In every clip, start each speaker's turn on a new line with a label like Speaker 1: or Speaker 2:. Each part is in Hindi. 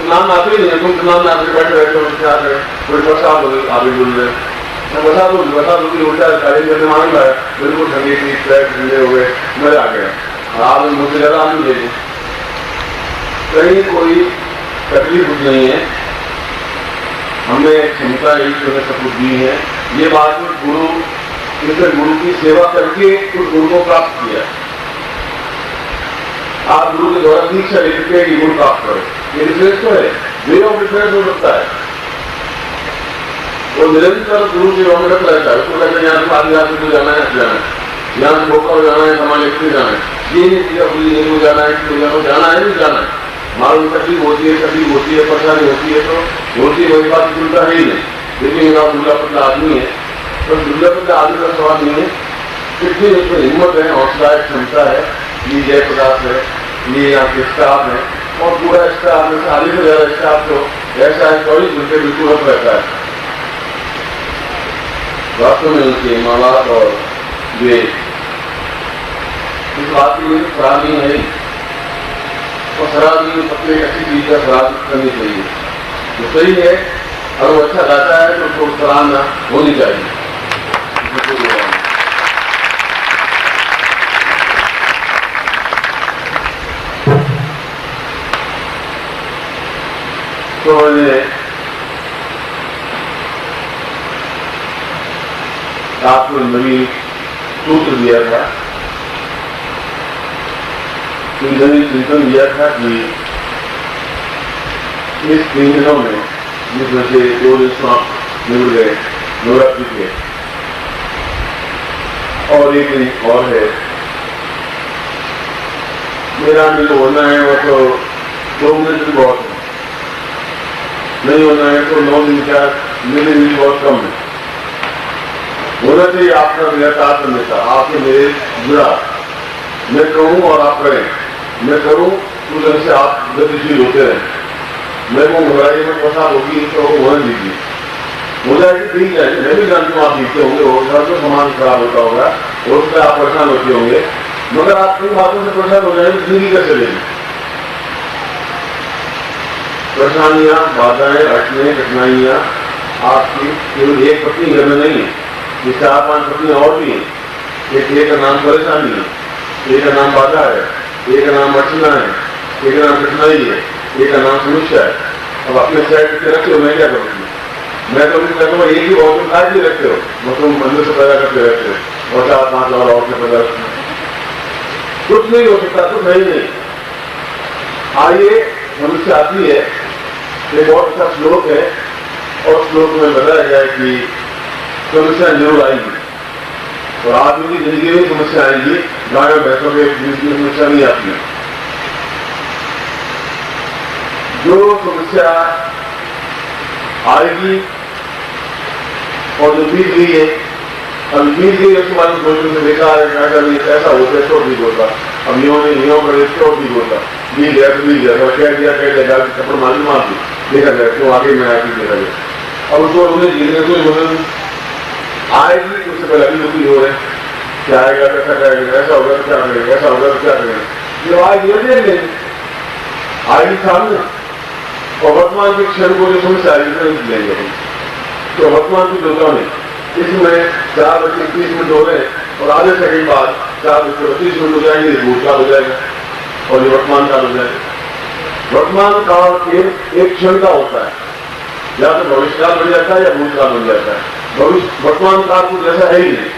Speaker 1: नाम आते ही नहीं, तुम नाम आते बैठे रहते हो, क्या है कोई बरसात हो गई, आगे बोल रहे बरसात होगी उल्टा गाड़ी करने मांग रहा है, बिल्कुल ठंडी थी, पैर ठंडे हो गए, मजा आ गया। आप मुझे ज़्यादा आनंद दे दी, कहीं कोई तकलीफ कुछ नहीं है, हमें क्षमता ईश्वर ने सब कुछ दी है। ये बात गुरु, इसे गुरु की सेवा करके उस गुरु को प्राप्त किया। आप गुरु के द्वारा दीक्षा लेकर के गुरु प्राप्त करो, ये डिफरेंस तो है, वे ऑफ डिफरेंस हो सकता है। वो निरंतर गुरु सेवा में रहता है, उसको कहते हैं यहाँ से आदिवासी को जाना है, यहाँ से बोका जाना है, हमारे लिए जाना है, ये नहीं किया नहीं को जाना है, जाना है नहीं जाना है। मालूम तकलीफ होती है, परेशानी होती है, तो होती है, वही बात सुनता है ही नहीं। लेकिन आप दुल्ला पतला आदमी है, तो दुल्ला पतला आदमी का सवाल नहीं है, कितनी उसमें हिम्मत है, हौसला है, क्षमता है। ये जय प्रकाश है, ये यहाँ के स्टाफ है, और पूरा स्टाफ में आधे से ज्यादा स्टाफ तो ऐसा है 24 घंटे बिल्कुल अब रहता है। वास्तव में उनके माँ बाप और वे इस बात की खराब नहीं है, और शराब नहीं, सबसे अच्छी चीज का शराब करनी चाहिए, जो सही है। अगर वो अच्छा गाता है तो उसको सराहना होनी चाहिए। तो मैंने आपको नवी सूत्र दिया था, नवी चिंतन दिया था कि इस 3 दिनों में, जिसमें से 2 दिन समाप्त निकल गए नवरात्रि के, और 1 दिन और है, मेरा भी तो होना है, वो तो 2 मिनट भी बहुत है, नहीं होना है तो 9 दिन का मिले भी बहुत कम है। होना चाहिए आपका लगातार हमेशा आपके मेरे जुड़ा, मैं कहूँ और आप करें, मैं करूँ उस ढंग से आप गतिशील होते रहें। मैं वो घबराई में फंसा होगी तो होने दीजिए, हो जाएगी, ठीक है। मैं भी जानती हूँ आप जीते होंगे, घर तो सामान खराब होता होगा और उससे आप परेशान होते होंगे, मगर आप इन बातों से परेशान हो जाएंगे, जिंदगी कैसे चलेगी। परेशानियां, बाधाएं, अड़चने, कठिनाइयां आपकी केवल एक पत्नी घर में नहीं है, ये 4-5 पत्नियां और भी हैं। एक का नाम परेशानी है, एक का नाम बाधा है, एक का नाम अड़चना है, एक का नाम कठिनाई है, एक का नाम समस्या है। अब अपने साइड के रखते हो, मैं क्या करूँगी? मैं तो कहता हूँ एक ही बहुत तुम आज भी रखते हो, मतलब अंदर से पैदा करते रहते हो, और 4-5 और से पैदा रखते हो, कुछ नहीं हो सकता, कुछ नहीं। आइए मनुष्य आती है, एक बहुत अच्छा श्लोक है, और श्लोक में बताया गया है कि समस्या जरूर आएगी, और आदमी की जिंदगी में समस्या आएगी, गायों भैंसों के जिंदगी में समस्या नहीं आती है। जो समस्या आएगी और जो बीत गई है, अब बीत गई उसके बाद सोचने से बेकार है, ऐसा होता है तो ठीक होता, अब नियम करे तो ठीक होता, बीत गया तो बीत गया, कह दिया कपड़े मार दी, देखा जाए क्यों आगे में आके देखा जाए। अब उसको उन्हें जीने कोई मदद आएगी, उससे पहले अभी दुखी हो रहे हैं, क्या आएगा, कैसा करेगा, ऐसा होगा तो क्या करेगा, ऐसा होगा तो क्या करेगा। जो आएगी वो देख लेंगे, आएगी सामने, और वर्तमान के क्षण को जो समस्या आएगी लेंगे। तो वर्तमान की दुनिया में इसमें 4:30 हो रहे हैं, और आधे सेकंड बाद 4:32 हो जाएंगे, भूतकाल हो जाएगा, और ये वर्तमान काल हो जाएगा। वर्तमान काल एक क्षण का होता है, या तो भविष्य काल बन जाता है या भूतकाल बन जाता है। भविष्य वर्तमान काल को जैसा है ही नहीं।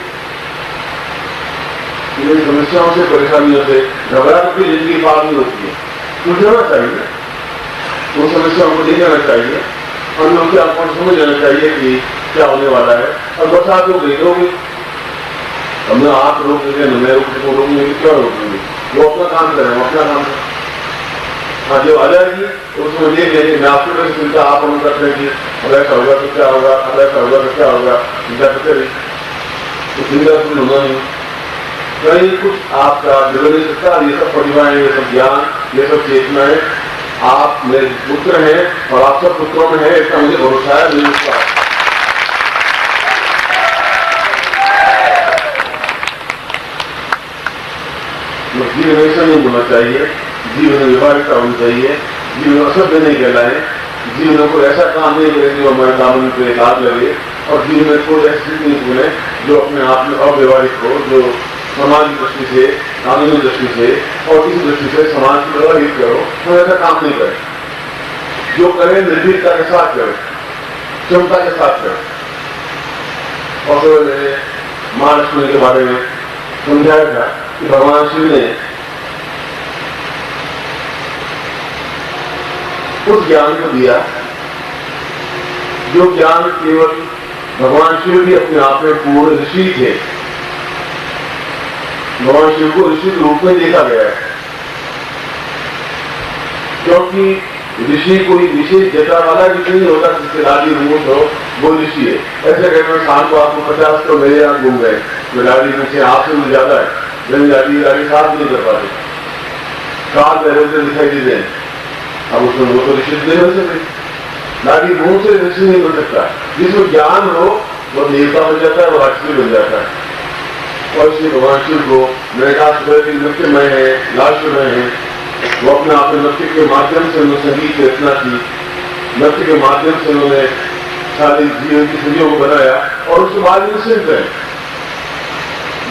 Speaker 1: इन समस्याओं से, परेशानियों से घबरा कर जिंदगी पार नहीं होती है, सुलझाना चाहिए, उन समस्याओं को नहीं जाना चाहिए, और उनके आपको समझ जाना चाहिए कि क्या होने वाला है। और बरसात हो गई होगी, हमने आप रोक देंगे, न मैं रोकूंगी, क्या रोकेंगे, वो अपना काम करें, अपना काम करें। हाँ, जो आ जाएगी तो उसमें देख लेंगे, मैं आपको कैसे चिंता आप हम करते हैं कि अब ऐसा होगा तो क्या होगा, अब ऐसा होगा तो क्या होगा, चिंता करते रही तो चिंता कुछ होना नहीं, कहीं कुछ आपका बिगड़ नहीं सकता। ये सब प्रतिभाएं, ये सब ज्ञान, ये सब चेतनाएं आप मेरे पुत्र हैं, और आप सब पुत्रों में है, इसका मुझे भरोसा है, मुझे विश्वास है। जीवन ऐसा नहीं होना चाहिए, जीवन में व्यवहारिकता होनी चाहिए, जीवन असभ्य नहीं कहलाए, जीवन को ऐसा काम नहीं करें जो हमारे दामन पे हाथ लगे, और जीवन में कोई ऐसी चीज नहीं बोले जो अपने आप में अव्यवहारिक हो, जो समाज की दृष्टि से, कानूनी दृष्टि से और इस दृष्टि से समाज की प्रभावित करो, तो ऐसा काम नहीं करे। जो करें निर्भीकता के साथ करें, क्षमता के साथ करें। और तो मैंने महालक्ष्मी के बारे में समझाया था कि भगवान शिव ने उस ज्ञान को दिया जो ज्ञान केवल भगवान शिव भी अपने आप में पूर्ण ऋषि थे। भगवान शिव को ऋषि के रूप में देखा गया है, क्योंकि ऋषि कोई विशेष जटा वाला ऋषि नहीं होता जिससे दाढ़ी मूछ हो वो ऋषि है। ऐसे कहते हैं शाम को आपको 50 तो मेरे यहाँ घूम गए, तो दाढ़ी मुझे आपसे भी ज्यादा है, मेरी दाढ़ी साफ नहीं कर पाते, काल पहले से दिखाई देते हैं। अब उसमें वो तो ऋषि नहीं बन सकते, दाढ़ी मुंह से ऋषि नहीं बन सकता। जिसमें ज्ञान हो वो देवता बन जाता है, वो राक्षसी बन जाता है। और इसलिए भगवान शिव को मैंने कहा नृत्यमय है, लास्यमय है, वो अपने आप में नृत्य के माध्यम से उन्होंने संगीत की रचना की, नृत्य के माध्यम से उन्होंने सारी जीवन की सदियों को बनाया, और उसके बाद निश्चिंत है,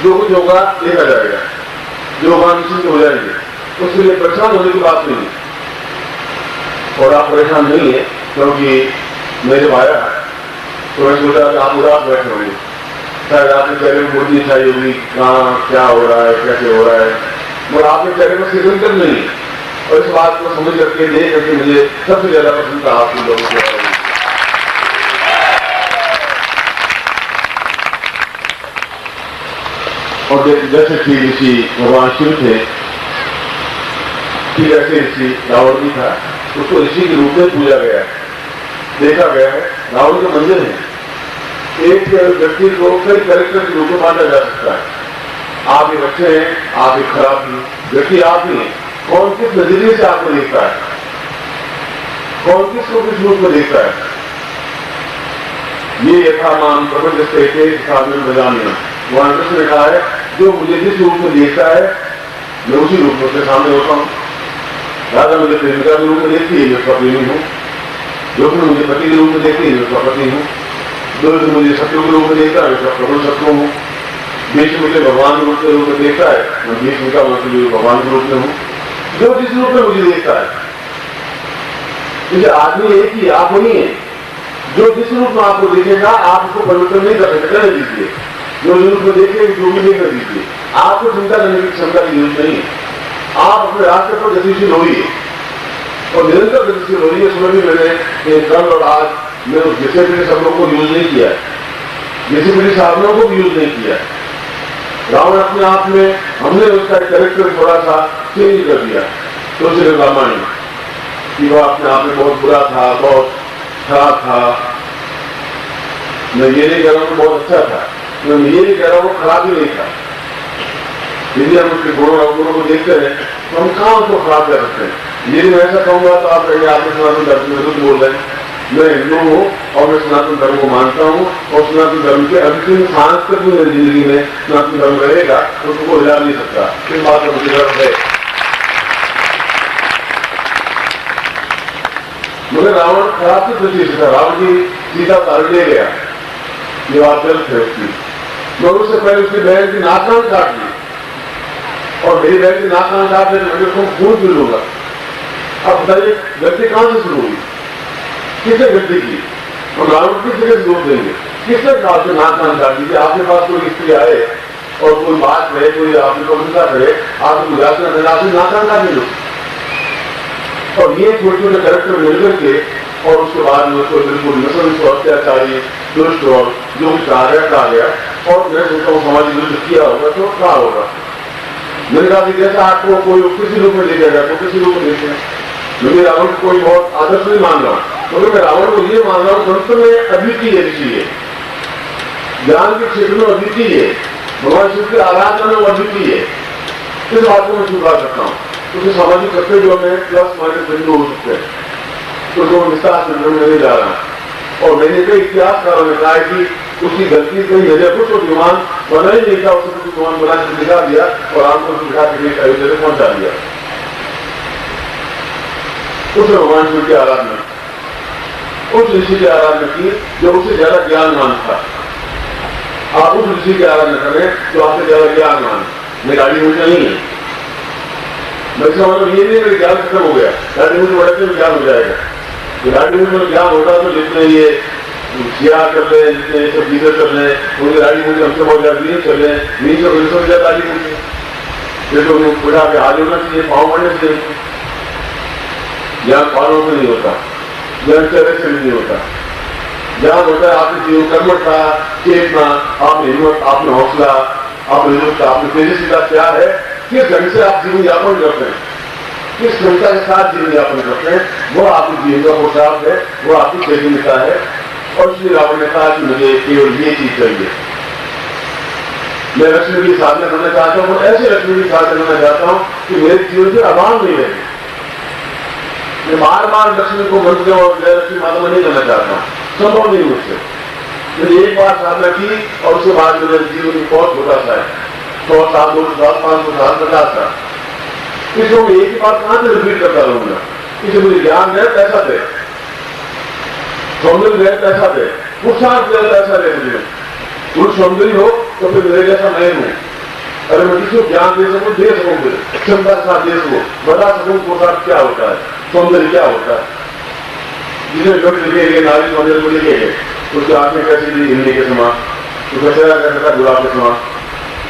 Speaker 1: जो कुछ होगा देखा जाएगा, जो होगा निश्चिंत हो जाएंगे, उसके लिए परेशान होने की बात नहीं। और आप परेशान नहीं है, क्योंकि मैं जब आया तो मैं सोचा कि आप उदास बैठे होंगे, शायद आपके चेहरे में मुर्गी छाई होगी, कहाँ क्या हो रहा है, कैसे हो रहा है, मगर आपके चेहरे में सिग्नल नहीं है। और इस बात को समझ करके देख करके मुझे सबसे ज्यादा पसंद था आपके लोगों को। और जैसे कि ऋषि भगवान शिव थे, ठीक ऐसे ऋषि रावण भी था, उसको ऋषि के रूप में पूजा गया है, देखा गया है। रावण के मंदिर है, एक व्यक्ति को कई कैरेक्टर के रूप में बांटा जा सकता है। आप एक अच्छे हैं, आप एक खराब हैं, व्यक्ति आप ही हैं। कौन किस नजरिए से आपको देखता है, कौन किसको किस रूप में देखता है, ये यथामान प्रपंच में बजानिया वहां कृष्ण ने कहा है, जो मुझे जिस रूप में देखता है मैं उसी रूप में उसके सामने होता हूँ। राजा मुझे प्रेमिका के रूप में देखती है, मैं उसका प्रेमी हूँ। लोग मुझे पति के रूप में देखती है, मैं उसका पति हूँ। दोस्त मुझे शत्रु के रूप में देखता है, मैं उसका प्रबल शत्रु हूँ। देश मुझे भगवान के रूप में देखता है, मैं देश उनका भगवान के रूप में हूँ। जो जिस रूप में मुझे देखता है, क्योंकि आदमी एक ही आप नहीं है। जो जिस रूप में आपको देखेगा आप उसको परिवर्तन नहीं कर सकते, रहने दीजिए। जो रूप में देखे जो भी देखने दीजिए, आपको चिंता करने की क्षमता की जरूरत नहीं है। आप अपने रास्ते पर गतिशील होइए और निरंतर गतिशील होइए। उसमें भी मैंने कल और आज मैं उस डिसिप्लिन शब्दों को यूज नहीं किया है, डिसिप्लिन साधनों को भी यूज नहीं किया है। रावण अपने आप में हमने उसका कैरेक्टर थोड़ा सा चेंज कर दिया तो उसे रामायण कि वह अपने आप में बहुत बुरा था, बहुत खराब था। मैं ये नहीं कह रहा हूँ बहुत अच्छा था, मैं ये नहीं कह रहा हूँ खराब ही नहीं था। यदि हम उसके गुणों अवगुणों को देखते हैं तो हम कहाँ उसको खराब कर सकते हैं। यदि मैं ऐसा कहूंगा तो आप कहेंगे आपने सनातन धर्म में कुछ बोल रहे हैं। मैं हिंदू हूँ और मैं सनातन धर्म को मानता हूँ, और सनातन धर्म के अंतिम सांस तक भी मेरी जिंदगी में सनातन धर्म रहेगा, उसको हिला नहीं सकता। इस बात का मुझे गर्व है। मगर रावण खराब की दृष्टि से था। रावण की सीता तार ले गया, ये बात गलत है उसकी। मगर उससे पहले उसकी बहन की नाक कान काट दी, और मेरी बहन की नाक कान काट दे तो मैं उसको खून पी लूंगा। अब बताइए गलती कहां से शुरू हुई, किसने गलती की? हम रावण किस जगह से दोष देंगे? किसने कहा से नाक कान काट दीजिए? आपके पास कोई स्त्री आए और कोई बात करे, कोई आपकी प्रशंसा करे, आपको गुजारिश न करे, आपसे नाक कान काट दीजिए। और ये छोटे छोटे कैरेक्टर मिलकर के और उसके बाद में उसको बिल्कुल नस्ल अत्याचारी दुष्ट और जो कुछ कहा गया और मैं सोचता हूँ समाज विरुद्ध किया होगा तो क्या होगा। मैंने कहा जैसा आपको कोई किसी रूप में देखेगा तो किसी रूप में देखेगा। मैं रावण को कोई बहुत आदर्श नहीं मान रहा हूँ, क्योंकि मैं रावण को ये मान रहा हूँ संत में अद्वितीय ऋषि है, ज्ञान के क्षेत्र में अद्वितीय है, भगवान शिव की आराधना में अद्वितीय है। इस बात को मैं स्वीकार करता हूँ। उसके सामाजिक कर्तव्यों में प्लस माइनस बिंदु हो सकते हैं, तो जो विस्तार से नहीं जा रहा। और मैंने कई इतिहासकारों ने कहा कि उसकी गलती कई जगह कुछ विमान बना ही नहीं था, उसने कुछ विमान बना के दिखा दिया और आपको दिखा के अयोध्या में पहुंचा दिया। उसने भगवान शिव की आराधना, उस ऋषि की आराधना की जो उससे ज्यादा ज्ञानवान था। आप उस ऋषि की आराधना करें जो आपसे ज्यादा ज्ञानवान है। मैं गाड़ी मुझे नहीं है, मैं इसका मतलब ये नहीं मेरे ज्ञान खत्म हो गया, गाड़ी मुझे बढ़ते में ज्ञान हो जाएगा। गाड़ी मुझे ज्ञान होता तो जितने ये सिया कर ले, जितने ये सब चीजें कर ले, उनकी गाड़ी मुझे हमसे बहुत ज्यादा नहीं चल रहे, नहीं सब ज्यादा गाड़ी मुझे फिर तो बुढ़ा के हाथ होना चाहिए, पाँव बढ़ने चाहिए। ज्ञान पालों से नहीं होता, ज्ञान चेहरे से भी नहीं होता। ज्ञान होता है आपके जीवन कर्मठता, चेतना, आपने हिम्मत, आपने हौसला, आपने हिम्मत, आपने तेजस्विता क्या है, किस ढंग से आप जीवन यापन करते हैं, किस क्षमता के साथ जीवन यापन करते हैं, वो आपके जीवन का पोशाक है, वो आपकी चेतनता है। और श्री रावण ने कहा कि मुझे केवल ये चीज चाहिए, मैं लक्ष्मी की साधना करना चाहता हूँ, ऐसे लक्ष्मी की साधना करना चाहता हूँ कि मेरे जीवन से अभाव नहीं रहे। मैं बार बार लक्ष्मी को मंत्र और जय लक्ष्मी माता में नहीं करना चाहता हूँ, संभव नहीं मुझसे। मैंने एक बार साधना की और उसके बाद मेरे जीवन बहुत छोटा सा है, 100 साल, 200 साल, 500 साल, 50 साल, इसको मैं एक ही बात कहां से रिपीट करता रहूंगा। इसे मुझे ज्ञान है, पैसा दे, सौंदर्य है, पैसा दे, पुरुषार्थ दे, पैसा दे। मुझे पुरुष सौंदर्य हो तो फिर मेरे जैसा मैं हूं। अगर मैं किसी को ज्ञान दे सकूं, दे सकूं, फिर क्षमता के साथ दे सकूं, बता सकूं पुरुषार्थ क्या होता है, सौंदर्य क्या होता है। जिसे लोग लिखेंगे नारी सौंदर्य को लिखेंगे, उसके आंखें कैसी थी हिंदी के समान, उसका चेहरा कैसा था गुलाब के समान,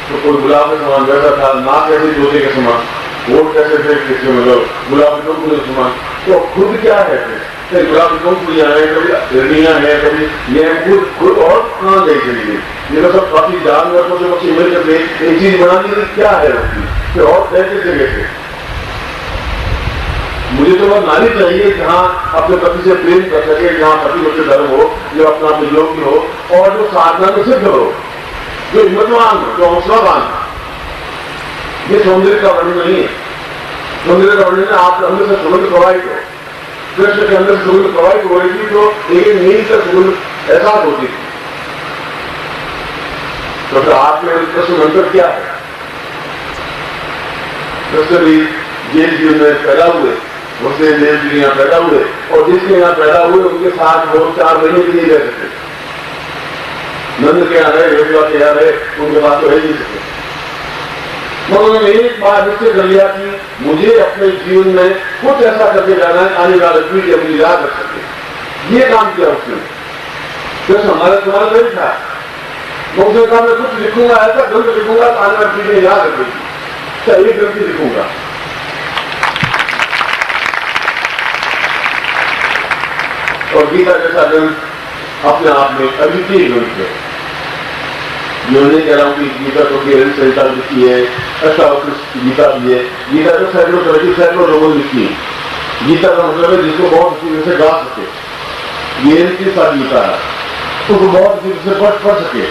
Speaker 1: तो कोई गुलाब के समान वैसा था, नाक कैसे जोते के समान, वोट कैसे थे किसी मतलब गुलाब के टोकरी के समान। तो खुद क्या है फिर गुलाब की टोकरियां हैं, कभी हिरणियां हैं, कभी ये खुद और कहाँ गई चली गई, ये तो सब काफी जानवर को जो बच्चे मिलकर एक चीज बनाने की क्या है उसकी, फिर और कैसे जगह थे। मुझे तो वह नारी चाहिए जहाँ अपने पति से प्रेम कर सके, जहाँ पति मुझसे धर्म हो, जो अपना योग्य हो और जो साधना में सिद्ध हो, जो हिम्मतवान हो, जो हौसलावान हो। ये सौंदर्य का वर्णन नहीं है। सौंदर्य का वर्णन है आप अंदर से सुगंध प्रवाहित हो, कृष्ण के अंदर से सुगंध प्रवाहित हो रही थी तो एक नींद से सुगंध एहसास होती थी। तो फिर आपके कृष्ण मंत्र क्या है? कृष्ण भी जेल जीवन में पैदा हुए, उसके देव जी यहाँ पैदा हुए और जिसके यहाँ पैदा हुए उनके साथ वो 4 महीने भी नहीं रह सकते। नंद के यहाँ रहे, योगिवा के यहाँ रहे, उनके पास तो रह नहीं सकते। उन्होंने एक बार निश्चय कर लिया कि मुझे अपने जीवन में कुछ ऐसा करके जाना है आने वाले पीढ़ी अपनी याद रख सके। ये काम किया उसने। कृष्ण हमारा तुम्हारा नहीं था, उसने कहा मैं कुछ लिखूंगा, ऐसा ग्रंथ लिखूंगा तो आने वाली पीढ़ी याद रखेगी, चाहे एक ग्रंथ लिखूंगा। और गीता जैसा ग्रंथ अपने आप में अद्वितीय ग्रंथ है। मैं नहीं कह रहा हूं कि गीता तो केवल संहिता लिखी है, अष्टावक्र गीता भी है। गीता तो सैकड़ों लोगों ने लिखी है। गीता का मतलब है जिसको बहुत अच्छी तरह से गा सके, ये के साथ गीता है, उसको बहुत अच्छी तरह से पढ़ सके,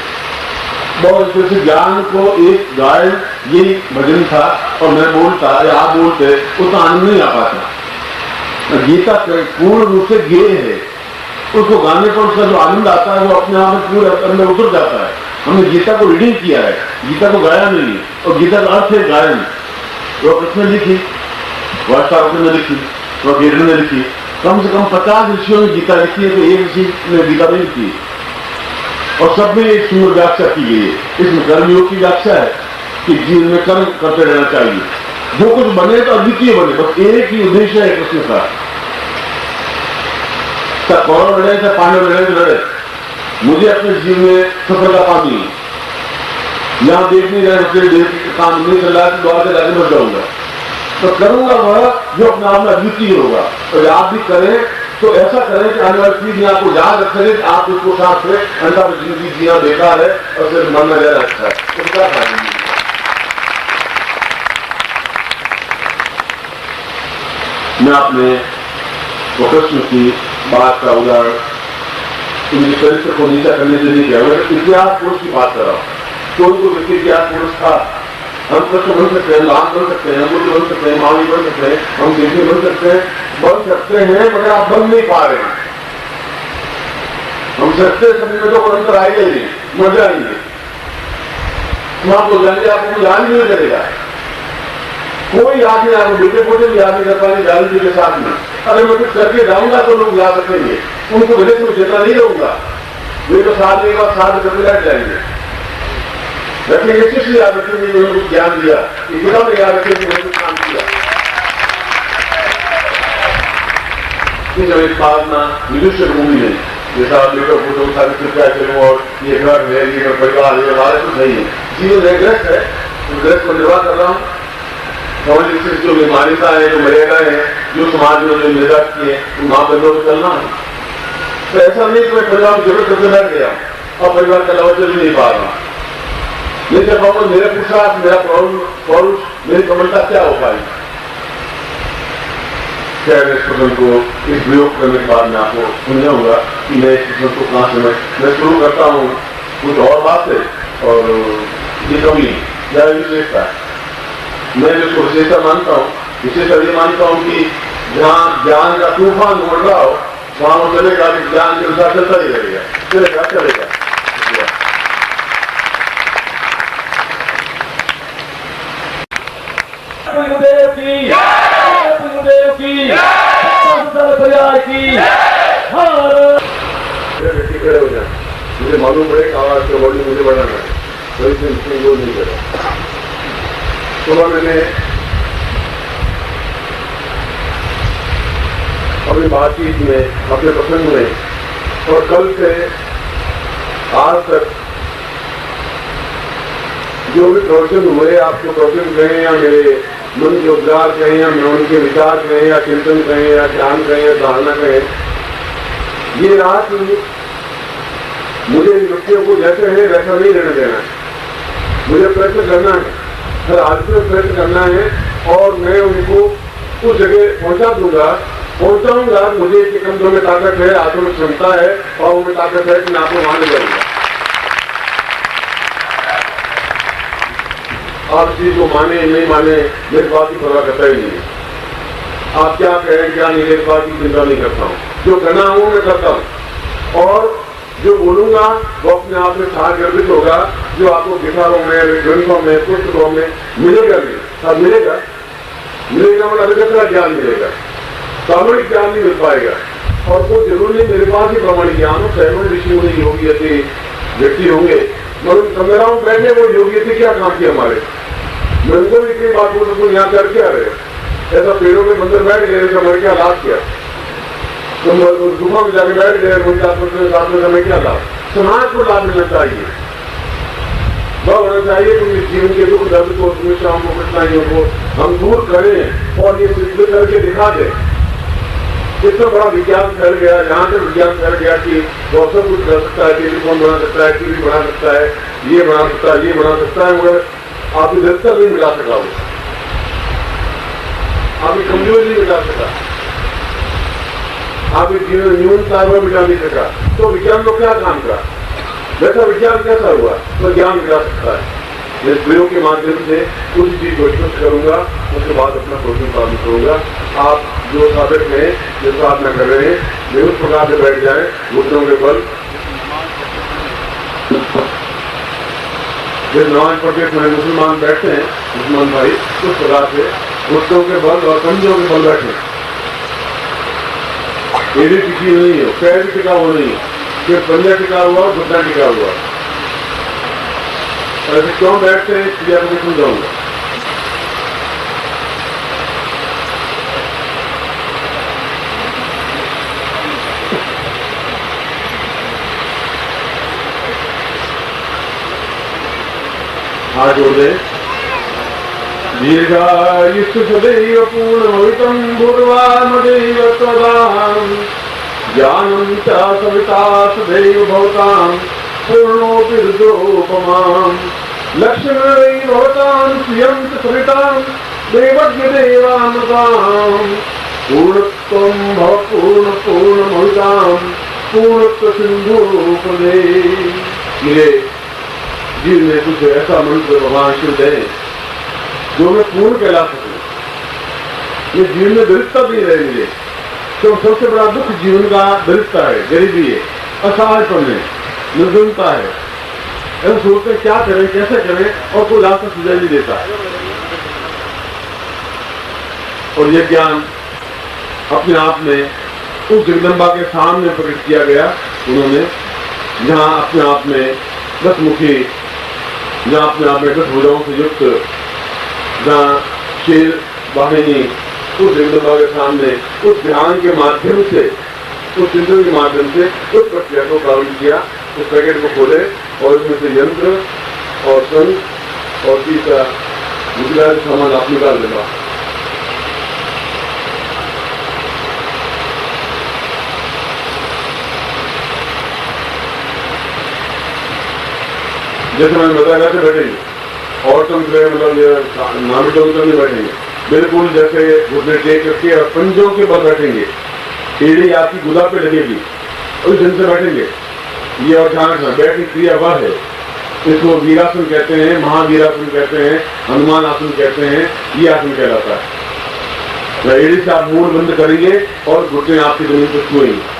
Speaker 1: बहुत अच्छी तरह से ज्ञान को एक गायन ये भजन था और मैं बोलता या आप बोलते उतना आनंद नहीं आ पाता। गीता पूर्ण रूप से गेय है, उसको गाने पर उसका जो आनंद आता है वो अपने आप में पूरे अंदर उतर जाता है। हमने गीता को रीडिंग किया है, गीता को गाया नहीं है, और गीता का अर्थ है गायन। वो कृष्ण ने लिखी, वाष्टावक्र ने लिखी, वेद ने लिखी, कम से कम 50 ऋषियों ने गीता लिखी है, तो एक ऋषि ने गीता नहीं लिखी और सब में एक सुंदर व्याख्या की गई है। इसमें कर्मयोग की व्याख्या है कि जीवन में कर्म करते रहना चाहिए, जो कुछ बने तो अद्वितीय बने, बस एक ही उद्देश्य है कृष्ण का। चाहे कौरव लड़े चाहे पांडव लड़े, मुझे अपने जीवन में सफलता पानी है। यहां देख नहीं रहे उसके देश काम नहीं चल रहा है, द्वार के जाके बच जाऊंगा, तो करूंगा वह जो अपने आप में अद्वितीय होगा। और आप भी करें तो ऐसा करें कि आने वाली पीढ़ी आपको याद रख सके, आप उसको साथ से अंदर जिंदगी जीना बेकार है और सिर्फ मन में रहना अच्छा है, उसका फायदा नहीं। मैं अपने कृष्ण की बात का उदाहरण उनके चरित्र को नीचा करने के लिए किया, इतिहास पुरुष की बात कर रहा हूँ। कोई तो व्यक्ति इतिहास पुरुष था, हम कृष्ण बन सकते हैं, राम बन सकते हैं, बुद्ध बन सकते हैं, महावीर बन सकते हैं, हम कृष्ण बन सकते हैं, मगर आप बन नहीं पा रहे हैं। हम सत्य समय में तो अंतर आएगा ही नहीं, मर जाएंगे, हम आपको जाएंगे, आपको याद नहीं करेगा, कोई याद नहीं, आपको बेटे पोटे भी याद नहीं कर पाएंगे जान जी के साथ में। अगर मैं कुछ करके जाऊंगा तो लोग ला सकेंगे, उनको विदेश में जितना नहीं रहूंगा, वे तो साल के बाद साल करके बैठ जाएंगे। रखेंगे किस लिए याद रखेंगे? उन्होंने कुछ ज्ञान दिया, ये किताब याद रखेंगे मैंने कुछ काम किया। जब एक बात ना विदुषी भूमि है, जैसा आप लेकर फोटो उठा के क्या करूँ और ये घर है, ये घर परिवार है, हमारे कुछ नहीं है, जीवन एक ग्रस्त है, उस ग्रस्त को निर्वाह कर रहा हूँ। समझ जो बीमारियां है, जो मर्यादा है, जो समाज में जो निर्वाह की है, उन मापदंडों पर चलना है। तो ऐसा नहीं कि मैं परिवार की जरूरत करके बैठ गया और परिवार का लवा चल नहीं पा रहा। मैं जब कहूँगा मेरा पुरुषार्थ, मेरा पौरुष, मेरी कमलता क्या हो पाएगी? क्या मैं इस प्रश्न को इस प्रयोग करने के बाद मैं आपको समझाऊंगा कि मैं इस प्रश्न को कहाँ से मैं शुरू करता हूँ कुछ और बात है और ये कमी या विशेषता है। मैं जिसको विशेषता मानता हूँ, विशेषता ये मानता हूँ कि जहाँ ज्ञान का तूफान उमड़ रहा हो वहां वो चलेगा, ज्ञान के अनुसार चलता ही रहेगा, चलेगा।
Speaker 2: गुरुदेव की, गुरुदेव की,
Speaker 1: खड़े हो जाए, मुझे मालूम पड़े कि आवाज का वॉल्यूम मुझे बढ़ाना है, तो इसमें वो नहीं करा। तो मैंने अपनी बातचीत में, अपने प्रसंग में और कल से आज तक जो भी प्रवचन हुए, आपको प्रवचन कहें या मेरे मन के उद्गार कहें या मैं उनके विचार कहें या चिंतन कहें या ज्ञान कहें या धारणा कहें, ये रात मुझे इन व्यक्तियों को जैसे है वैसा नहीं रहने देना है। मुझे प्रयत्न करना है, हर आदमी में प्रयत्न करना है और मैं उनको उस जगह पहुंचाऊंगा। मुझे एक कंधों में ताकत है, हाथों में क्षमता है और उनमें ताकत है कि मैं आपको वहां ले जाऊंगा। आप चीज को माने नहीं माने मेरी बात की परवाह करता ही नहीं है। आप क्या कहें क्या नहीं, मेरी बात की चिंता नहीं करता हूँ। जो करना हो मैं करता हूँ और जो बोलूंगा वो अपने आप में सार गर्भित होगा, जो आपको किताबों में, ग्रंथों में, पुस्तकों में मिलेगा नहीं। सब मिलेगा मतलब अलग ज्ञान मिलेगा, प्रामाणिक ज्ञान नहीं मिल पाएगा। और वो जरूर नहीं मेरे पास ही प्रामाणिक ज्ञान हो, सैकड़ों ऋषि मुनि योगी ऐसे व्यक्ति होंगे, मगर कमराओं में बैठे वो योगी थे क्या काम किया हमारे। मैं उनको भी इतनी बात बोल सकूँ, यहाँ कर क्या रहे, ऐसा पेड़ों के मंदिर बैठ गए, समय क्या लाभ किया, तुम गुफा में जाके बैठ गए, साथ में समय क्या लाभ। समाज को लाभ मिलना चाहिए, वह होना चाहिए कि जीवन के दुख दर्द को, समस्याओं को, कठिनाइयों को हम दूर करें और ये सिद्ध करके दिखा दें। इतना बड़ा विज्ञान फैल गया, यहाँ तक विज्ञान फैल गया कि वो सब कुछ कर सकता है, टेलीफोन बना सकता है, टीवी बना सकता है, ये बना सकता है, ये बना सकता है, मगर आपकी दृढ़ता नहीं मिला सका, वो आपकी कमजोरी नहीं मिटा सका, आपके जीवन न्यूनता वो मिटा नहीं सका। तो विज्ञान को क्या काम करा, वैसा विज्ञान कैसा हुआ तो ज्ञान मिला सकता है। इस प्रयोग के माध्यम से कुछ चीज को स्पष्ट करूंगा, उसके बाद अपना प्रश्न प्रारंभ करूंगा। आप जो साधक हैं, जो साधना कर रहे हैं, वे उस प्रकार से बैठ जाए, घुटनों के बल जब नमाज पढ़ते समय मुसलमान बैठते हैं, मुसलमान भाई उस प्रकार से घुटनों के बल और कंधों के बल बैठे, एड़ी टिकी नहीं हो, पैर टिका हुआ नहीं हो, सिर्फ पंजा टिका हुआ और घुटना टिका हुआ। ऐसे क्यों बैठते हैं इसलिए मैं समझाऊंगा। हाथ जोड़ दे। दीर्घायुष्य सदैव पूर्णभवितं भूर्वामदेव त्वदां ज्ञानं च सविता सदैव भवतां पूर्णोऽपि रुद्रोपमां लक्ष्मीर्वै भवतां श्रियं च सवितां देवज्ञदेवामृतां पूर्णत्वं भव पूर्णभवितां पूर्णत्व सिन्धुपदे। मेरे जीवन में कुछ ऐसा मंत्र भगवान शिव दें जो मैं पूर्ण कहला सकूं। ये जीवन में दरिद्रता भी रहे मुझे, तो सबसे बड़ा दुख जीवन का दरिद्रता है, गरीबी है, असहायपन है, निर्धनता है। ऐसा सोचते क्या करें, कैसे करें, और कोई रास्ता सुझाव नहीं देता। और ये ज्ञान अपने आप में उस जगदम्बा के सामने प्रकट किया गया। उन्होंने जहाँ अपने आप में 10 मुखी, जहाँ अपने आप में 10 भुजाओं से युक्त, जहाँ शेर वाहिनी उस जगदम्बा के सामने उस ध्यान के माध्यम से, उस चिंतन के माध्यम से उस प्रक्रिया को प्रारंभ किया। उस पैकेट को खोले और उसमें से यंत्र और संघ और तीसरा दूसरा सामान आप निकाल देगा। जैसे मैंने बताया कैसे बैठेंगे, और तुम मतलब नामिटों नहीं बैठेंगे, बिल्कुल जैसे घुटने टेक करके और पंजों के बल बैठेंगे, एड़ी आपकी गुदा पे लगेगी और ढंग से बैठेंगे। ये और ध्यान रखना, बैठने की क्रिया वह है, इसको वीरासन कहते हैं, महावीरासन कहते हैं, हनुमान आसन कहते हैं, ये आसन कहलाता है। एड़ी से आप मूड बंद करेंगे और घुटने आपकी जमीन पर छुएंगे।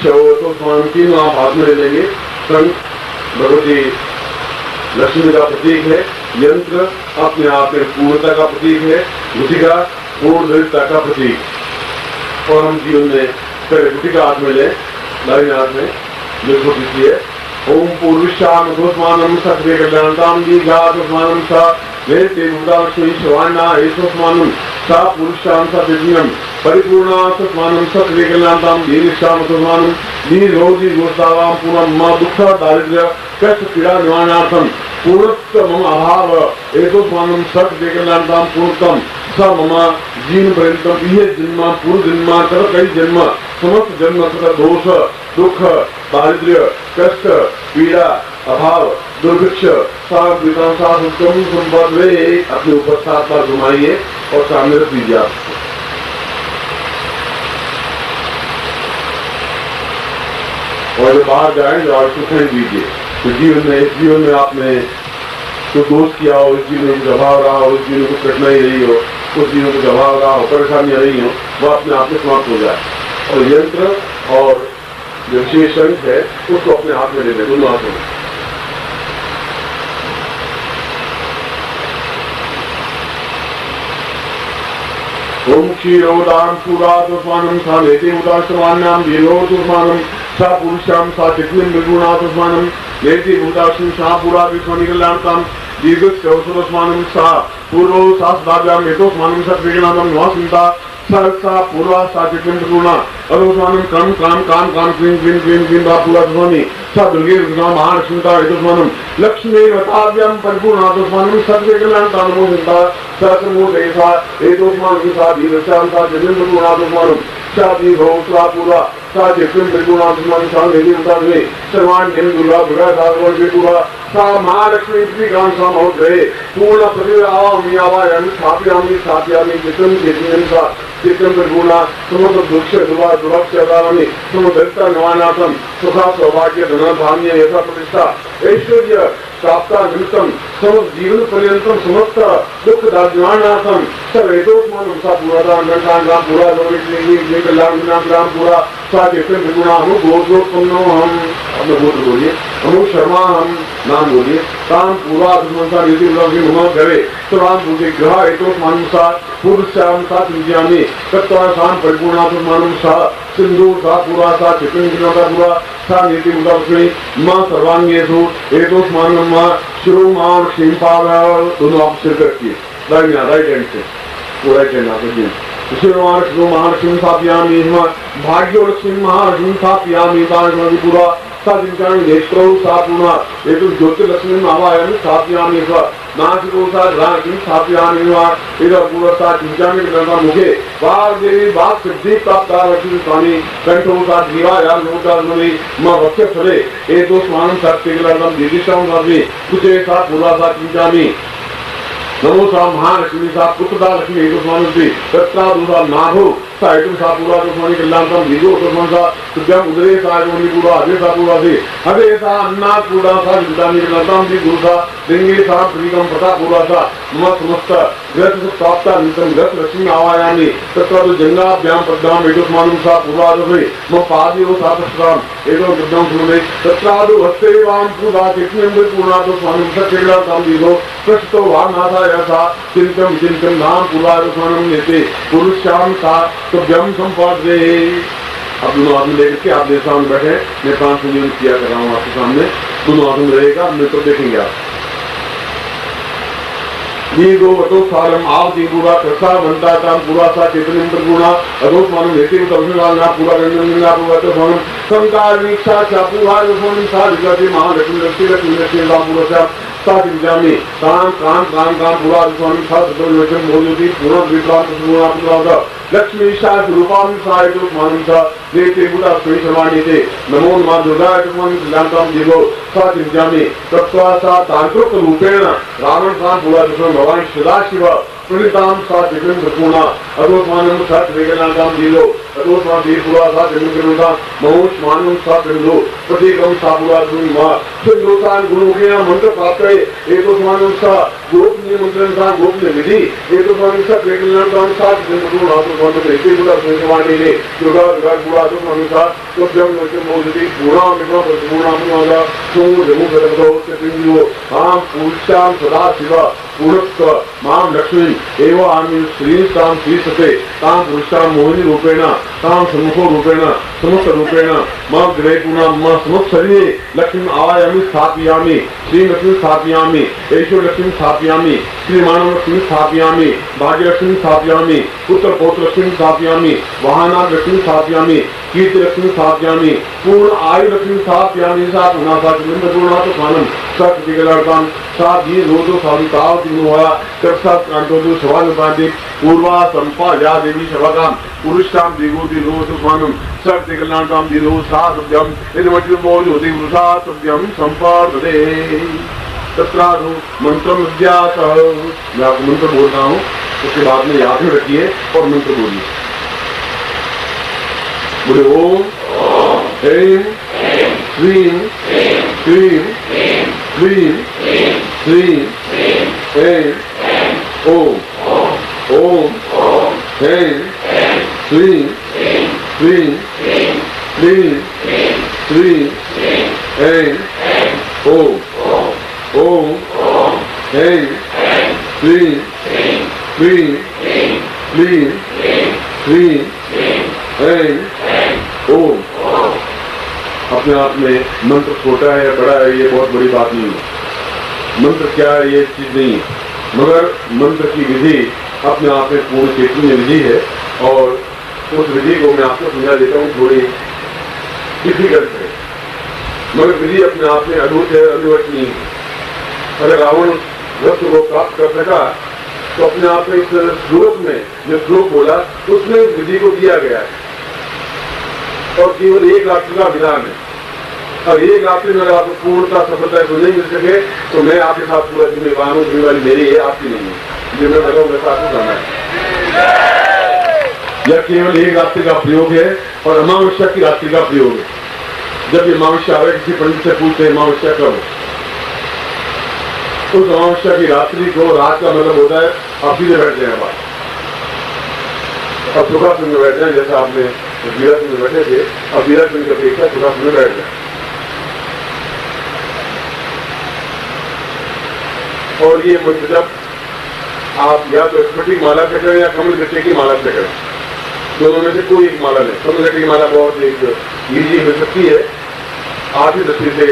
Speaker 1: तो स्वामी तीनों आप हाथ में ले लेंगे। संत भगवती लक्ष्मी का प्रतीक है, यंत्र अपने आप में पूर्णता का प्रतीक है, गुटिका पूर्ण दरिद्रता का प्रतीक। और हम जीवन में पहले गुटिका हाथ में ले, दाहिने हाथ में जो छोटी सी है, ओम पूर्विशाम घोषमानम सक्रिय कल्याणताम दीर्घात्मानम सा वेते मुदालक्ष्मी श्रवाणा एसोस्मानम सा पुरुषाम सा दिव्यम परिपूर्णात्मानम सक्रिय कल्याणताम दीर्घाम सुमानम दीर्घोधि गोस्तावाम पूर्णम मा दुख दारिद्र्य कष्ट पीड़ा निवारणार्थम पूर्णत्व मम अभाव एतोस्मानम सक्रिय कल्याणताम पूर्णतम स मम जीवन पर्यंतम ये जन्म पूर्व जन्म कर कई जन्म समस्त जन्म कर दोष दुख दारिद्र्य कष्ट पीड़ा अभाव दुर्भिक्ष संपद अपने ऊपर 7 बार घुमाइए और सामने रख दीजिए। आप और जब बाहर जाए तो आप सुखें दीजिए। तो जीवन में आपने जो दोष किया हो, इस जीवन में कुछ अभाव रहा हो, इस जीवन में कुछ कठिनाई रही हो, उस जीवन में कुछ अभाव रहा हो, परेशानियां रही हो, वह अपने आप में समाप्त हो जाए। और यंत्र और जो विशेष अंक है उसको अपने हाथ में ले लें, दोनों हाथों में। ओम क्षीरोदान पूरात्मानम सा नेति उदासमान्याम दीर्घोत्मानम सा पुरुषाम सा चित्तिम निर्गुणात्मानम नेति उदासम सा पूरा विश्वनिकल्याणताम दीर्घोत्मानम सा पूर्व सा सदाव्याम हेतोस्मानम सा त्रिगुणानम नवासिंता सा पूर्वा सा चित्तिम निर्गुणा अदोस्मानम काम काम काम काम क्लीन क्लीन क्लीन क्लीन बा पूरा ध्वनि सा दुर्गे महालक्ष्मीता हेतोस्मानम लक्ष्मी वताव्याम परिपूर्णात्मानम सत्रिगुणानताम नमोसिंता सहस्रमूर्ते सा एतोस्मानम सा दीर्घश्याम सा चित्तिम निर्गुणात्मानम सा दीर्घोत्रा पूरा सा चित्तिम निर्गुणात्मानम सा नेति उदासमे सर्वान् दुर्गा दुर्गा सागवर पूरा सा महालक्ष्मी श्रीकां सा महोदय पूर्ण प्रतिभावामि आवाहयामि स्थापयामि स्थापयामि चित्तं चेतनं सा चित्तं निर्गुणा समस्त दुःख दुर्वा दुर्भक्ष दारामि समदत्ता नवानाथम सुखा सौभाग्य धन धान्य यथा प्रतिष्ठा ऐश्वर्य प्राप्ता निमित्तम समस्त जीवन पर्यंतम समस्त दुख दाज्ञानाथम सर्वेदोस्मानम सा पूरा घंटा पूरा ग्राम पूरा सा चित्तं निर्गुणा हम गोत्रोत्पन्नो हम अपने गोत्र बोलिए, अनु शर्मा हम नाम बोलिए, ताम पूरा धर्मसा नीति मम करे तो राम पूजे ग्रह एतोस्मानम सा पूर्वश्याम सा चिंत्यामि तत्वासाम परिपूर्णात्मानम सा सिंधु सा पूरा सा चित्तं पूरा सा नीति मुदालक्ष्मी मां सर्वांगेषु एतोस्मानम मां शिरो मां क्षीम पाव। दोनों आप सिर रखिए, राइट हैंड से पूरा कहना है शिरो महालक्ष्मी स्थापयामि भाग्यो लक्ष्मी महालक्ष्मी स्थापयामि पूरा सा जिनका नेत्रो सा पूर्णा ये तो ज्योतिर्लक्ष्मी आवाहयामि स्थापयामि नासिको सा राजि स्थापयामि इधर पूरा सा चिंतामि करना मुखे वाग देवी वाग सिद्धि प्राप्त लक्ष्मी स्वामी कंठो सा जीवा यार नोटा नमी मां वक्ष फले ए दो स्वानम सत्य लग्नम दीदिशाम स्वामी कुचे सा पूरा सा चिंतामि नमो सा महालक्ष्मी सा पुत्रदा लक्ष्मी स्वामी तत्ता दूसरा नाभो साइटम सा पूरा तो स्वामी कल्याण का वीरो तो मनसा सुजम उदरे सा जोनी पूरा आगे सा पूरा से हरे सा अन्ना पूरा सा विदानी कल्याण भी गुरु सा देंगे सा प्रीगम पता पूरा सा मत समस्त ग्रह प्राप्त नितम ग्रह लक्ष्मी आवायामी तत्व तो जंगाभ्याम पद्माम एडो मानुम सा पूरा रे म पादी वो सा प्रस्ताव एडो गद्दाम सुने तत्रादो हस्तेवाम पूरा कितने में पूरा तो स्वामी सा केला काम दीदो प्रस्तो वानाथा यथा चिंतम चिंतम नाम पूरा तो स्वामी नेते पुरुषाम सा तो ब्रह्म संपादे। अब दोनों आदमी लेकर के आप मेरे सामने बैठे, मैं 5 मिनट किया कर रहा हूँ आपके सामने, दोनों आदमी रहेगा, मैं तो देखेंगे आप दो वतो सालम आप दी पूरा प्रसाद बनता था पूरा सा चेतन गुणा अदोष मानो लेते हुए तब ना पूरा गंगा पूरा तो हम संकार निक्षा चा पूरा जो हम साथ जाते महालक्ष्मी लक्ष्मी लक्ष्मी लक्ष्मी राम पूरा सा साथ जामे काम काम काम काम पूरा स्वामी साथ तो लक्ष्मी मोदी पूरा विक्रांत पूरा पूरा लक्ष्मी शाह रूपाम साय जो मानो सा देते पूरा स्वी समानी थे नमो नमः दुर्गा जो मानो जानता जीवो साथ जामे तत्वा सा तांत्रिक रूपेण रावण का पूरा जो भगवान सदाशिव प्रणिताम साथ विक्रम पूर्णा अदोषमानम साथ वेगनागाम जीलो अदोषमान दी पूरा साथ विक्रमता महोष मानम साथ विंदो प्रतीकम सा पूरा सुन मा सुंदोसान गुरु के मंत्र प्राप्त है एकोषमानम सा गोपनीय मंत्र सा गोपनीय विधि एकोषमानम सा वेगनागाम साथ विक्रम नाथ मंत्र ऐसे पूरा सुनवाणी ने दुर्गा दुर्गा पूरा अदोषमान सा तो जब मुझे मोदी पूरा विक्रम पूर्णा पूरा सुन जमु करतो चतुर्यो हम पुरुषाम सदा शिवा पूर्णत्व माम लक्ष्मी एवं आमी श्री ताम श्री सते ताम पुरुषाम मोहिनी रूपेण ताम सम्मुखो रूपेण समस्त रूपेण मां ग्रह गुणा मां समस्त शरीरे लक्ष्मी आवायामि स्थापयामि श्री लक्ष्मी स्थापयामि ऐश्वर्य लक्ष्मी स्थापयामि श्री मानव लक्ष्मी स्थापयामि भाग्य लक्ष्मी स्थापयामि पुत्र पौत्र लक्ष्मी स्थापयामि वाहना लक्ष्मी स्थापयामि कीर्ति लक्ष्मी स्थापयामि पूर्ण आयु लक्ष्मी स्थापयामि सा पुनः सा पूर्णा तो खानम सत विगलर्ताम साथ ही रोदो साविताव दिनुवा तत्सात कांटोदु सवाल बांधे पूर्वा संपा या देवी शवकाम पुरुषाम दिगोदि रोदु मानम सत विगलर्ताम दिनो सात सत्यम इदमति मोजो दिवसा सत्यम संपादे तत्रादु मंत्र विद्यात मैं आपको मंत्र बोल रहा हूँ उसके बाद में याद में रखिए और मंत्र बोलिए बोले ओम ह्रीं श्रीं क्लीं क्लीं श्रीं ऐं ओम ओम ह्रीं श्रीं क्लीं क्लीं श्रीं ऐं ओम ओम ह्रीं श्रीं क्लीं क्लीं श्रीं ऐं ओम। अपने आप में मंत्र छोटा है या बड़ा है ये बहुत बड़ी बात नहीं है, मंत्र क्या है ये चीज नहीं है, मगर मंत्र की विधि अपने आप में पूर्ण चैतन्य विधि है और उस विधि को मैं आपको समझा देता हूँ, थोड़ी डिफिकल्ट है मगर विधि अपने आप में अद्भुत है, अनिवर्तनीय है। अगर रावण वस्तु को प्राप्त कर सका तो अपने आप में इस श्लोक में जो श्लोक बोला उसमें इस विधि को दिया गया है और केवल एक रात्रि का विधान है। अब एक रात्रि में अगर आपको पूर्णता सफलता को नहीं मिल सके तो मैं आपके साथ पूरा जिम्मेवार हूँ, जिम्मेवारी मेरी है आपकी नहीं है, जिम्मे लगाऊँ वैसा आपको जाना है। यह केवल एक रात्रि का प्रयोग है और अमावस्या की रात्रि का प्रयोग है। जब ये अमावस्या आवे किसी पंडित से पूछते हैं अमावस्या कब, उस अमावस्या की रात्रि को रात का मतलब होता है आप सीधे बैठ जाए बात अब सुखासन में बैठ जाए, जैसा आपने वीरासन में बैठे थे अब वीरासन की अपेक्षा सुखासन में बैठ जाए और ये मंत्र जब आप या तो स्फटिक माला से करें या कमल गट्टे की माला से करें, दोनों में से कोई एक माला नहीं। कमल गट्टे की माला बहुत एक इजी मिल सकती है, आधी दृष्टि से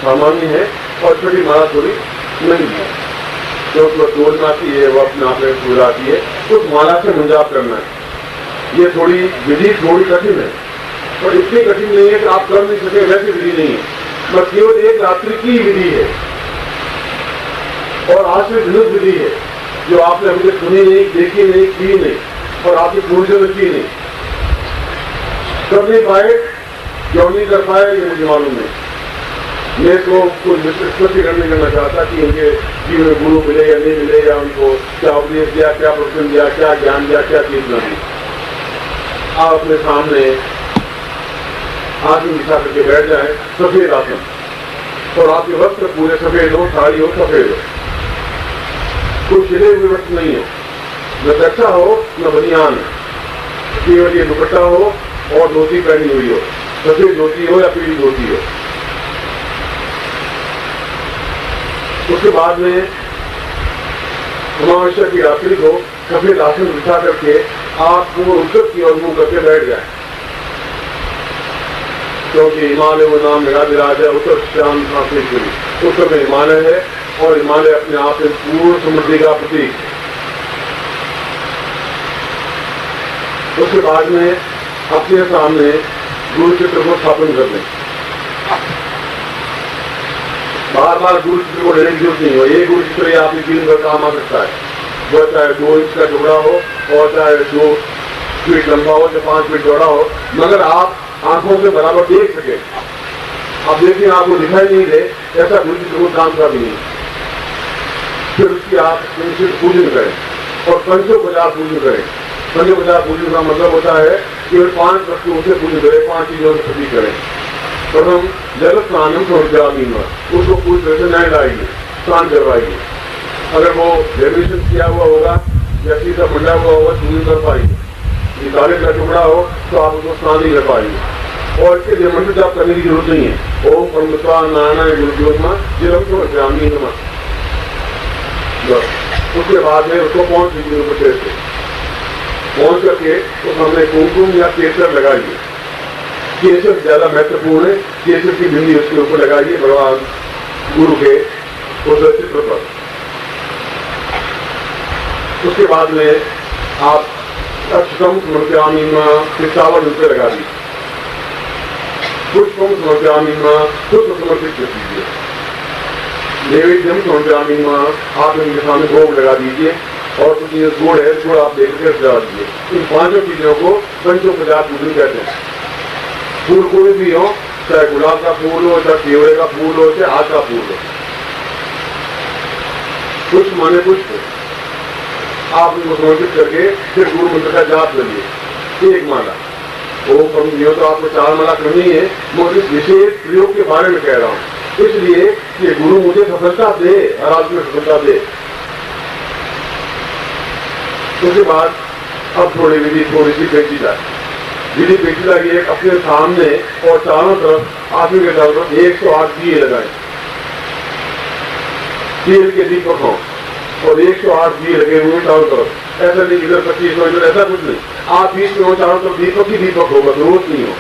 Speaker 1: सामान्य है और स्फटिक माला थोड़ी नहीं है जो तोड़ में आती है वो अपने आप में सुविधा आती है, उस माला से मंजाप करना है। ये थोड़ी विधि थोड़ी कठिन है और इतनी कठिन नहीं है कि आप कर नहीं सके, वैसी विधि नहीं है, बस केवल एक रात्रि की विधि है और आज में भिन्न विधि है जो आपने अभी तक सुनी नहीं, देखी नहीं, की नहीं और आपकी पूर्वजों ने की नहीं, कर नहीं पाए, क्यों नहीं कर पाए ये मुझे मालूम नहीं। मैं तो कुछ स्पष्टीकरण नहीं करना चाहता कि उनके जीवन में गुरु मिले या नहीं मिले या उनको क्या उपदेश दिया, क्या प्रश्न दिया, क्या ज्ञान दिया, क्या चीज नहीं। आप अपने सामने आसन बिछा करके बैठ जाए, सफेद आसन, और आपके वस्त्र पूरे सफेद हो, साड़ी हो सफेद हो, कोई छिले हुए वस्त्र नहीं हो, न कच्चा हो न बनियान, केवल ये दुपट्टा हो और धोती पहनी हुई हो, सफेद धोती हो या पीली धोती हो। उसके बाद में अमावस्या की रात्रि को सफेद आसन बिछा करके आप पूर्व उत्तर की ओर मुंह करके बैठ जाए, क्योंकि हिमालय वो नाम मेरा विराज है, उत्तर श्याम श्री, उत्तर में हिमालय है और हिमालय अपने आप में पूर्ण समृद्धि का प्रतीक है। उसके बाद में अपने सामने गुरु चित्र को स्थापन कर दें। बार बार गुरु चित्र को लेने की जरूरत नहीं हो, एक गुरु चित्र ये आपकी दिन भर काम आ सकता है, वो चाहे 2 इंच का टुकड़ा हो और चाहे 2 फीट लंबा हो या 5 फीट चौड़ा हो, मगर आप आंखों से बराबर देख सके। आप देखिए आपको दिखाई नहीं दे, ऐसा गुरु चित्र को काम का भी नहीं। फिर उसकी आप पूजन करें और पंचोपचार पूजन करें। पंचोपचार पूजन का मतलब होता है केवल 5 वस्तुओं से पूजन करें, 5 चीजों से पूजन करें। प्रथम जल स्नानम समर्पयामि, उसको पूरी तरह से नहला लाइए, स्नान करवाइए। अगर वो डेकोरेशन किया हुआ होगा या सीधा मंडा हुआ होगा तो नहीं कर पाएंगे। काले का टुकड़ा हो तो आप उसको स्नान नहीं कर पाएंगे, और इसके लिए मंत्र जाप करने की जरूरत नहीं है। ओम परमत्वा नारायण गुरुज्योतिमा जलम समर्पयामि नमः। उसके बाद में उसको पहुंच करके उस हमने कुमकुम या केसर लगाइए। केसर ज्यादा महत्वपूर्ण है, केसर की बिंदी उसके ऊपर लगाइए भगवान गुरु के उस चित्र पर। उसके बाद में आप अक्षतम समर्पयामि नमः चावल उस पर लगा दीजिए। पुष्पम समर्पयामि नमः पुष्प समर्पित कर दीजिए। नैवेद्यम समर्पयामि नमः आप इनके सामने भोग लगा दीजिए, और कुछ गुड़ है, गुड़ आप देख कर सजा दीजिए। इन 5 चीजों को पंचोपचार पूजन कहते हैं। फूल कोई भी हो, चाहे गुलाब का फूल हो, चाहे केवड़े का फूल हो, चाहे आग का फूल हो, पुष्प माने पुष्प, आप उनको समर्पित करके फिर गुरु मंत्र का जाप करिए 1 माला। वो तो आपको 4 माला करनी है, मैं इस विशेष प्रयोग के बारे में कह रहा हूँ, इसलिए कि गुरु मुझे सफलता दे, हर आदमी में सफलता दे। उसके बाद अब थोड़ी सी पेचीदा विधि पेचीदा की एक अपने सामने और चारों तरफ आदमी के चारों तरफ 108 दिए लगाए, तेल के दीपक हो और 108 दिए लगे हुए चारों तरफ। ऐसा नहीं इधर 25 हो, इधर ऐसा कुछ नहीं, आप बीच में हो, चारों तरफ दीपक ही दीपक होगा, जरूरत नहीं हो।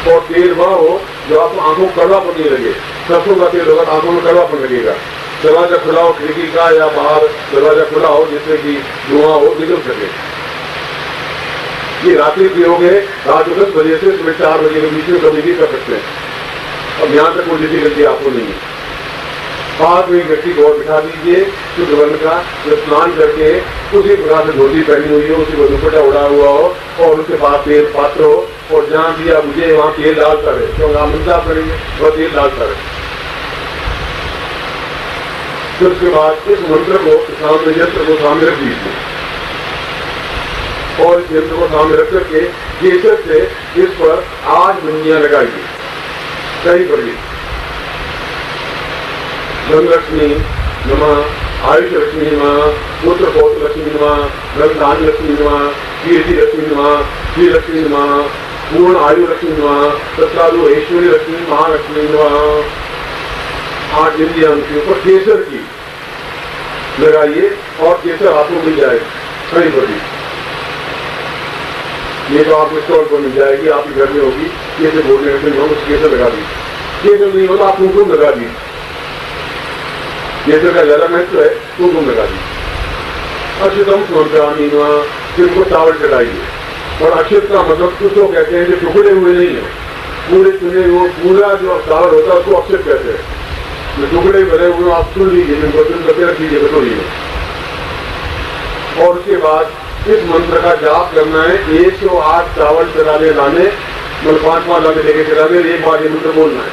Speaker 1: और तेल वह हो जो आपको आंखों को कड़वापन नहीं लगे। सरसों का तेल होगा तो आंखों में कड़वापन लगेगा। दरवाजा खुला हो खिड़की का या बाहर दरवाजा खुला हो जिससे कि धुआं हो निकल सके। ये रात्रि प्रयोग है, रात 10 बजे से सुबह 4 बजे के बीच में कभी भी कर सकते हैं। अब यहाँ तक कोई डिफिकल्टी आपको नहीं है। पास में व्यक्ति को और बिठा दीजिए शुद्ध वर्ण का, जो स्नान करके उसी प्रकार से धोती पहनी हुई हो, उसी को दुपट्टा उड़ा हुआ हो, और उसके बाद तेल पात्र हो, और जहाँ दिया बुझे वहाँ तेल डालता रहे, क्योंकि आप मंत्र करेंगे वह तेल डालता रहे। फिर उसके बाद इस मंत्र को सामने यंत्र को सामने रख दीजिए, और इस यंत्र को सामने रख करके केसर से इस पर 8 बिंदियां लगाइए, सही करिए। धन लक्ष्मी नमः, आयुष लक्ष्मी नमः, पुत्र पौत्र लक्ष्मी नमः, धन लक्ष्मी नमः, कीर्ति लक्ष्मी नमः, श्री लक्ष्मी नमः, पूर्ण आयु लक्ष्मी नमः, सत्तालु ऐश्वर्य लक्ष्मी महालक्ष्मी नमः। 8 बिंदियां उनके ऊपर केसर की लगाइए, और केसर आपको मिल जाएगी, सही करिए। ये तो आपको स्टॉल पर मिल जाएगी, आपके घर में होगी। केसर बोलने उस केसर लगा दीजिए। केसर नहीं होता आप कुमकुम लगा दीजिए, केसर का ज्यादा महत्व है, कुमकुम लगा दीजिए। अक्षतम समर्पयामि नमः, फिर को चावल चढ़ाइए। और अक्षत का मतलब कुछ लोग कहते हैं जो टुकड़े हुए नहीं हो, पूरे चुने हुए पूरा जो चावल होता है उसको अक्षत कहते हैं। जो टुकड़े भरे हुए आप चुन लीजिए, जिनको चुन करके रख लीजिए कटोरी में। और उसके बाद इस मंत्र का जाप करना है। 108 चावल चढ़ाने लाने, मतलब 5 दाने लेके चढ़ाने, एक बार ये मंत्र बोलना है।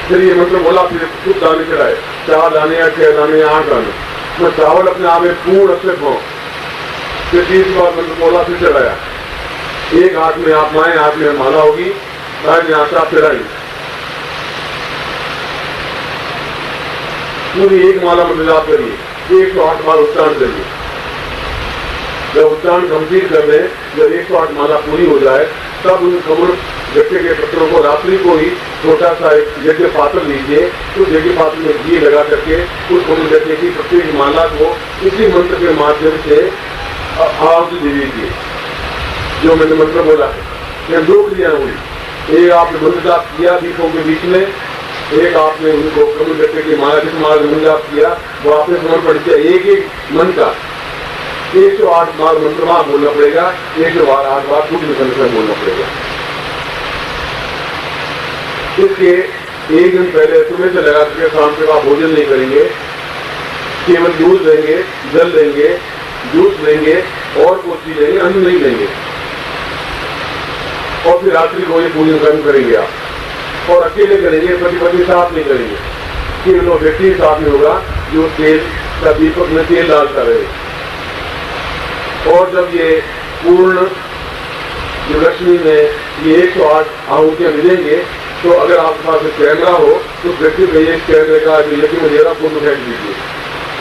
Speaker 1: फिर ये मंत्र बोला, फिर कुछ दाने चढ़ाए, 4 दाने या 6 दाने या 8 दाने, तो चावल अपने आप में पूर्ण अक्षत हो। फिर 30 बार मंत्र बोला, फिर चढ़ाया, एक हाथ में आप माएं, हाथ में माला होगी, दाहिने हाथ से आप पिराई। पूरी एक माला मंत्र जाप करिए, 108 बार उच्चारण करिए। जब उच्चारण कंप्लीट कर दें, जब 108 माला पूरी हो जाए, तब उन कमल गट्टे के पत्रों को रात्रि को ही छोटा सा एक यज्ञ पात्र लीजिए, उस यज्ञ पात्र में घी लगा करके उस कमल गट्टे की प्रत्येक माला को इसी मंत्र के माध्यम से आहुति दे दीजिए, जो मैंने मंत्र बोला है। ये 2 क्रिया हुई, एक आपने मंत्र जाप किया दीपों के बीच में, एक आपने उनको कमल गट्टे की माला जिस माला मंत्र जाप किया वो आपने समर्पण किया। एक एक मन का 108 बार मंत्र वहां बोलना पड़ेगा, 108 बार कुछ निकल बोलना पड़ेगा। इसके एक दिन पहले सुबह से लगा करके शाम तक आप भोजन नहीं करेंगे, केवल दूध लेंगे, जल लेंगे, जूस लेंगे और कुछ चीज लेंगे, अन्न नहीं लेंगे। और फिर रात्रि को ये पूजन कर्म करेंगे आप, और अकेले करेंगे, पति पत्नी साथ नहीं करेंगे, केवल वो व्यक्ति साथ में होगा जो तेल का दीपक में तेल डालता रहे। और जब ये पूर्ण जो लक्ष्मी में ये 108 आहुतियां मिलेंगे, तो अगर आपके पास एक कैमरा हो तो व्यक्ति को ये कैमरे का जो यज्ञ में दे रहा फोटो खींच लीजिए।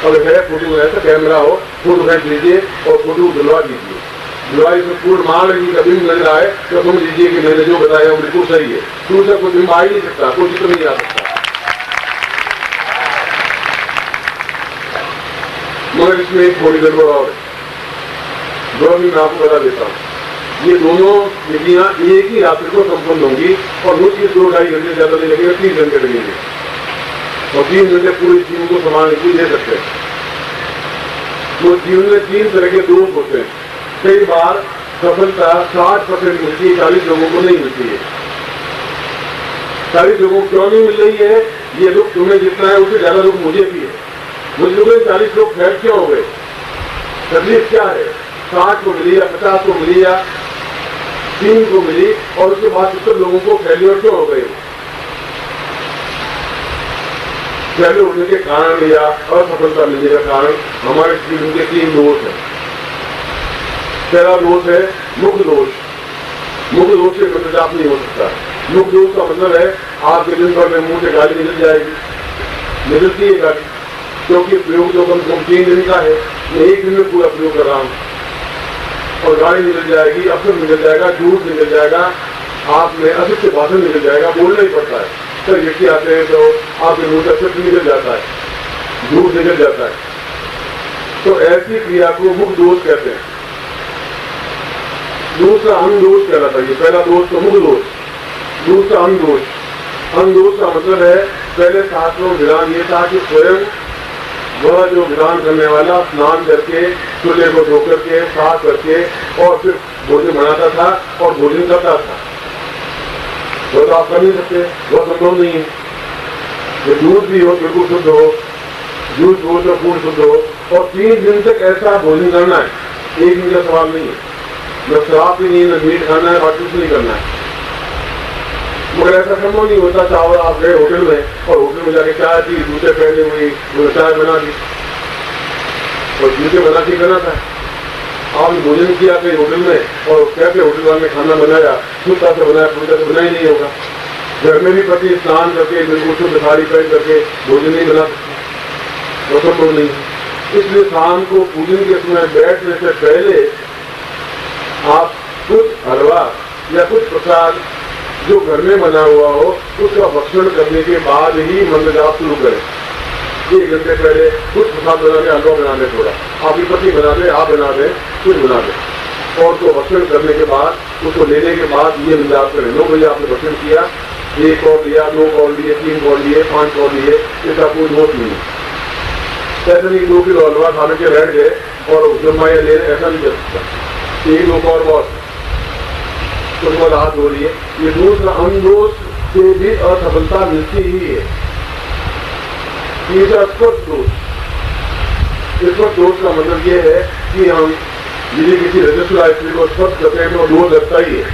Speaker 1: अगर है फोटो है तो कैमरा हो, फोटो खींच लीजिए और फोटो दिलवा दीजिए। दिलवाई में पूर्ण महालक्ष्मी का बिंब लग रहा है तो समझ लीजिए कि मैंने जो बताया वो बिल्कुल सही है। दूसरा कोई बिंब आ ही नहीं सकता, कोई चित्र नहीं आ सकता। मगर इसमें एक थोड़ी गड़बड़ और है, जो भी मैं आपको बता देता हूँ। ये दोनों विधियां एक ही रात्रि को संपन्न होंगी और मुझे 2-2.5 घंटे ज्यादा नहीं लगेगा, 3 घंटे लगेंगे और 3 घंटे पूरे जीवन को संभालने के लिए दे सकते हैं। तो जीवन में 3 तरह के दोष होते हैं। कई बार सफलता 60% मिलती है, 40 लोगों को नहीं मिलती है। 40 लोगों को क्यों नहीं मिल रही है? ये लोग तुम्हें जितना है उससे ज्यादा लोग मुझे भी है। मुझे लोग 40 लोग फेल क्यों हो गए? तकलीफ क्या है? 60 को मिली या 50 को मिली या 3 को मिली और उसके बाद 70 लोगों को फेल्योर क्यों हो गए? फेल्योर होने के कारण या असफलता मिलने का कारण हमारे जीवन के 3 दोष हैं। पहला दोष है मुख दोष। मुख दोष से मंत्र जाप नहीं हो सकता। मुख दोष का मतलब है आपके दिन भर में मुंह से गाली निकल जाएगी, निकलती है गाली, क्योंकि प्रयोग तो कम से कम 3 दिन का है, मैं 1 दिन में पूरा प्रयोग कर रहा हूँ और गाड़ी निकल जाएगी, अफसर निकल जाएगा, झूठ निकल जाएगा, आप में असित से भाषण निकल जाएगा, बोलना ही पड़ता है। सर व्यक्ति आते हैं तो आपके मुंह से सत्य निकल जाता है, झूठ निकल जाता है। तो ऐसी क्रिया को मुख दोष कहते हैं। दूसरा अंग दोष कहलाता है। पहला दोष तो मुख दोष, दूसरा अंग दोष। अंग दोष का मतलब है पहले शास्त्रों में विधान ये था कि स्वयं वह जो विधान करने वाला स्नान करके चूल्हे को धो करके साफ करके और फिर भोजन बनाता था और भोजन करता था। वो तो आप कर नहीं सकते, वह संभव नहीं है। जो दूध भी हो बिल्कुल शुद्ध हो, जूस हो तो पूर्ण शुद्ध हो, और 3 दिन तक ऐसा भोजन करना है, 1 दिन का सवाल नहीं है। न शराब भी नहीं, न मीट खाना है और कुछ नहीं करना है। मगर ऐसा संभव नहीं होता। चावल आप गए होटल में और होटल में जाके चाय पी, जूते पहने हुए चाय बना दी और जूते बना के करना था। आपने भोजन किया कहीं होटल में और कैसे होटल वाले ने खाना बनाया, शुद्धता से बनाया, पूजा से बना ही नहीं होगा। घर में भी पति स्नान करके बिल्कुल शुद्ध साड़ी पहन करके भोजन नहीं बना सकते, वो संभव नहीं। इसलिए शाम को पूजन के समय बैठने से पहले आप कुछ हलवा या कुछ प्रसाद जो घर में बना हुआ हो उसका भक्षण करने के बाद ही मंत्र जाप शुरू करें। 1 घंटे पहले कुछ प्रसाद बना दे, हलवा बना दे, थोड़ा आपकी पत्नी बना दे, आप बना दे, कुछ बना दे, और उसको भक्षण करने के बाद उसको लेने के बाद ये जाप करें। 9 बजे आपने भक्षण किया, 1 और लिया, 2 और लिए, 3 और लिए, 5 और लिए, इसका कोई नोट नहीं। ऐसा नहीं 2 किलो हलवा खाने के बैठ गए और जमाया ले, ऐसा नहीं कर सकता। 1 और बहुत उसको राहत हो रही है। ये दूसरा अंगदोष से भी असफलता मिलती ही है। तीसरा स्पर्श दोष। स्पर्श दोष का मतलब ये है कि हम यदि किसी रजस्वला स्त्री को स्पर्श करते हैं तो दोष लगता ही है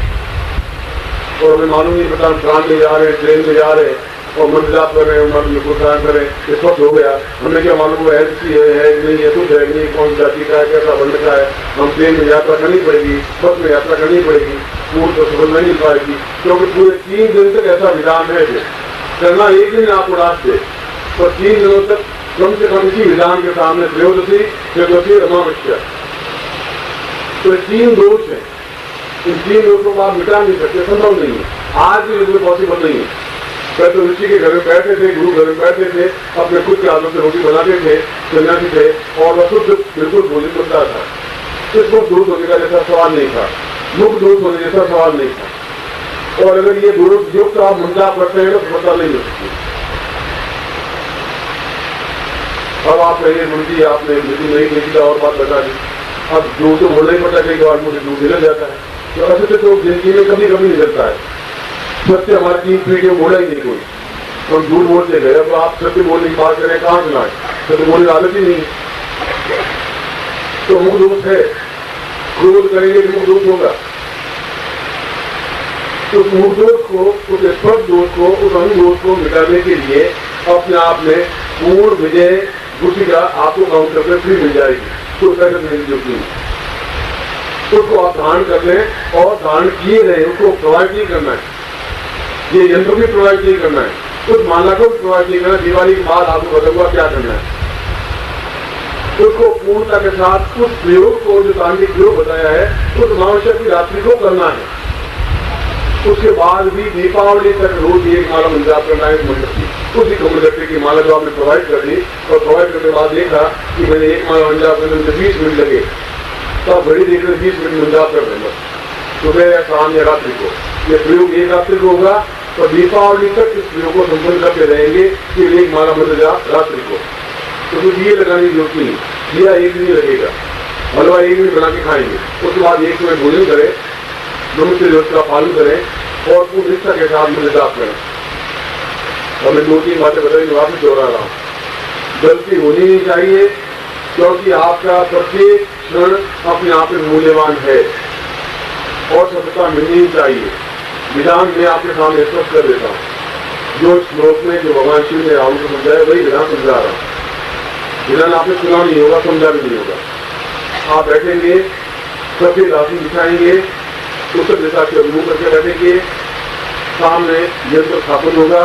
Speaker 1: और हमें मालूम नहीं पता, हम ट्राम में जा रहे हैं, ट्रेन में जा रहे हैं, और मन जाप कर रहे हैं, मन में गुणगान कर रहे हैं, ये स्वस्थ हो गया, हमें क्या मालूम है नहीं है, शुद्ध है नहीं, कौन जाति का है, कैसा वर्ण का है, हम ट्रेन में यात्रा करनी पड़ेगी, बस में यात्रा करनी पड़ेगी, पूर्ण तो सफल नहीं मिल पाएगी, क्योंकि पूरे 3 दिन तक ऐसा विधान है करना। एक दिन आपको रास्ते और 3 दिनों तक कम से कम इसी विधान के सामने त्रयोदशी अमावस्या, तो 3 दोष है, इन 3 दोषों को आप मिटा नहीं सकते, संभव नहीं है, आज भी बिल्कुल पॉसिबल नहीं है। पहले तो ऋषि के घर में बैठे थे, गुरु घर में बैठे थे, अपने खुद के हाथों से रोटी बनाते थे, सन्यासी थे, और वह शुद्ध बिल्कुल भोजन करता था, इसको दूर होने का जैसा सवाल नहीं था, मुख दूर होने जैसा सवाल नहीं था। और अगर ये दोष युक्त आप मंजाप करते हैं तो सफलता नहीं हो सकती। अब आप कहिए मुझे आपने बिल्कुल नहीं देखी और बात बता दी, अब दूर तो बोलना ही पड़ता, कई बार मुझे दूर निकल जाता है, तो ऐसे तो जिंदगी में कभी कभी निकलता है। सत्य हमारी 3 पीढ़ी में बोला ही नहीं कोई, हम झूठ बोलते गए, अब आप सत्य बोलने की बात करें कहाँ से लाए, सत्य बोलने की आदत ही नहीं। तो मुख दोष है, क्रोध करेंगे तो मुख दोष होगा, उस मुख दोष को, उस स्पर्श दोष को, उस अंग दोष को मिटाने के लिए अपने आप में पूर्ण विजय बुद्धि का आपको काउंटर पर फ्री मिल जाएगी, तो नहीं जोखिम उसको आप धारण कर लें, और धारण किए रहे, उसको प्रोवाइड नहीं करना है, ये यंत्र भी प्रोवाइड नहीं करना है, उस माला को भी प्रोवाइड नहीं करना। दिवाली के बाद आपको बताऊंगा क्या करना है, उसको पूर्णता के साथ उस प्रयोग को, जो तांत्रिक प्रयोग बताया है, उस अमावस्या की रात्रि को करना है। उसके बाद भी दीपावली तक रोज एक माला मंजाप करना है मंत्र की, उसी कमलगट्टे की माला जो आपने प्रोवाइड कर दी, और प्रोवाइड करने के बाद देखा कि मैंने एक माला मंजाप करने में 20 मिनट लगे, तो आप घड़ी देख रहे 20 मिनट मंजाप कर देंगे सुबह या शाम या रात्रि को। ये प्रयोग एक रात्रि को होगा, और दीपावली तक इस प्रयोग को संपन्न करते रहेंगे कि एक माला मंजाप रात्रि को। तो कुछ ये लगाने की जरूरत नहीं, दिया एक दिन लगेगा, हलवा एक दिन बना के खाएंगे, उसके बाद एक समय भोजन करें, मनुष्य दिवस का पालन करें, और पूर्ण निष्ठा के साथ मंजाप करें। और मैं 2-3 बातें बताई, वापस दोहरा रहा हूँ, गलती होनी नहीं चाहिए, क्योंकि आपका प्रत्येक क्षण अपने आप में मूल्यवान है, और सफलता मिलनी चाहिए। विधान में आपके सामने स्पष्ट कर देता हूँ, जो श्लोक में जो भगवान शिव ने रावण को समझाया वही विधान समझा रहा हूँ। विधान आपने सुना नहीं होगा, समझा भी नहीं होगा। आप बैठेंगे, सफेद आसन बिछाएंगे, उत्तर दिशा के अभिमुख करके बैठेंगे, सामने यंत्र स्थापन होगा,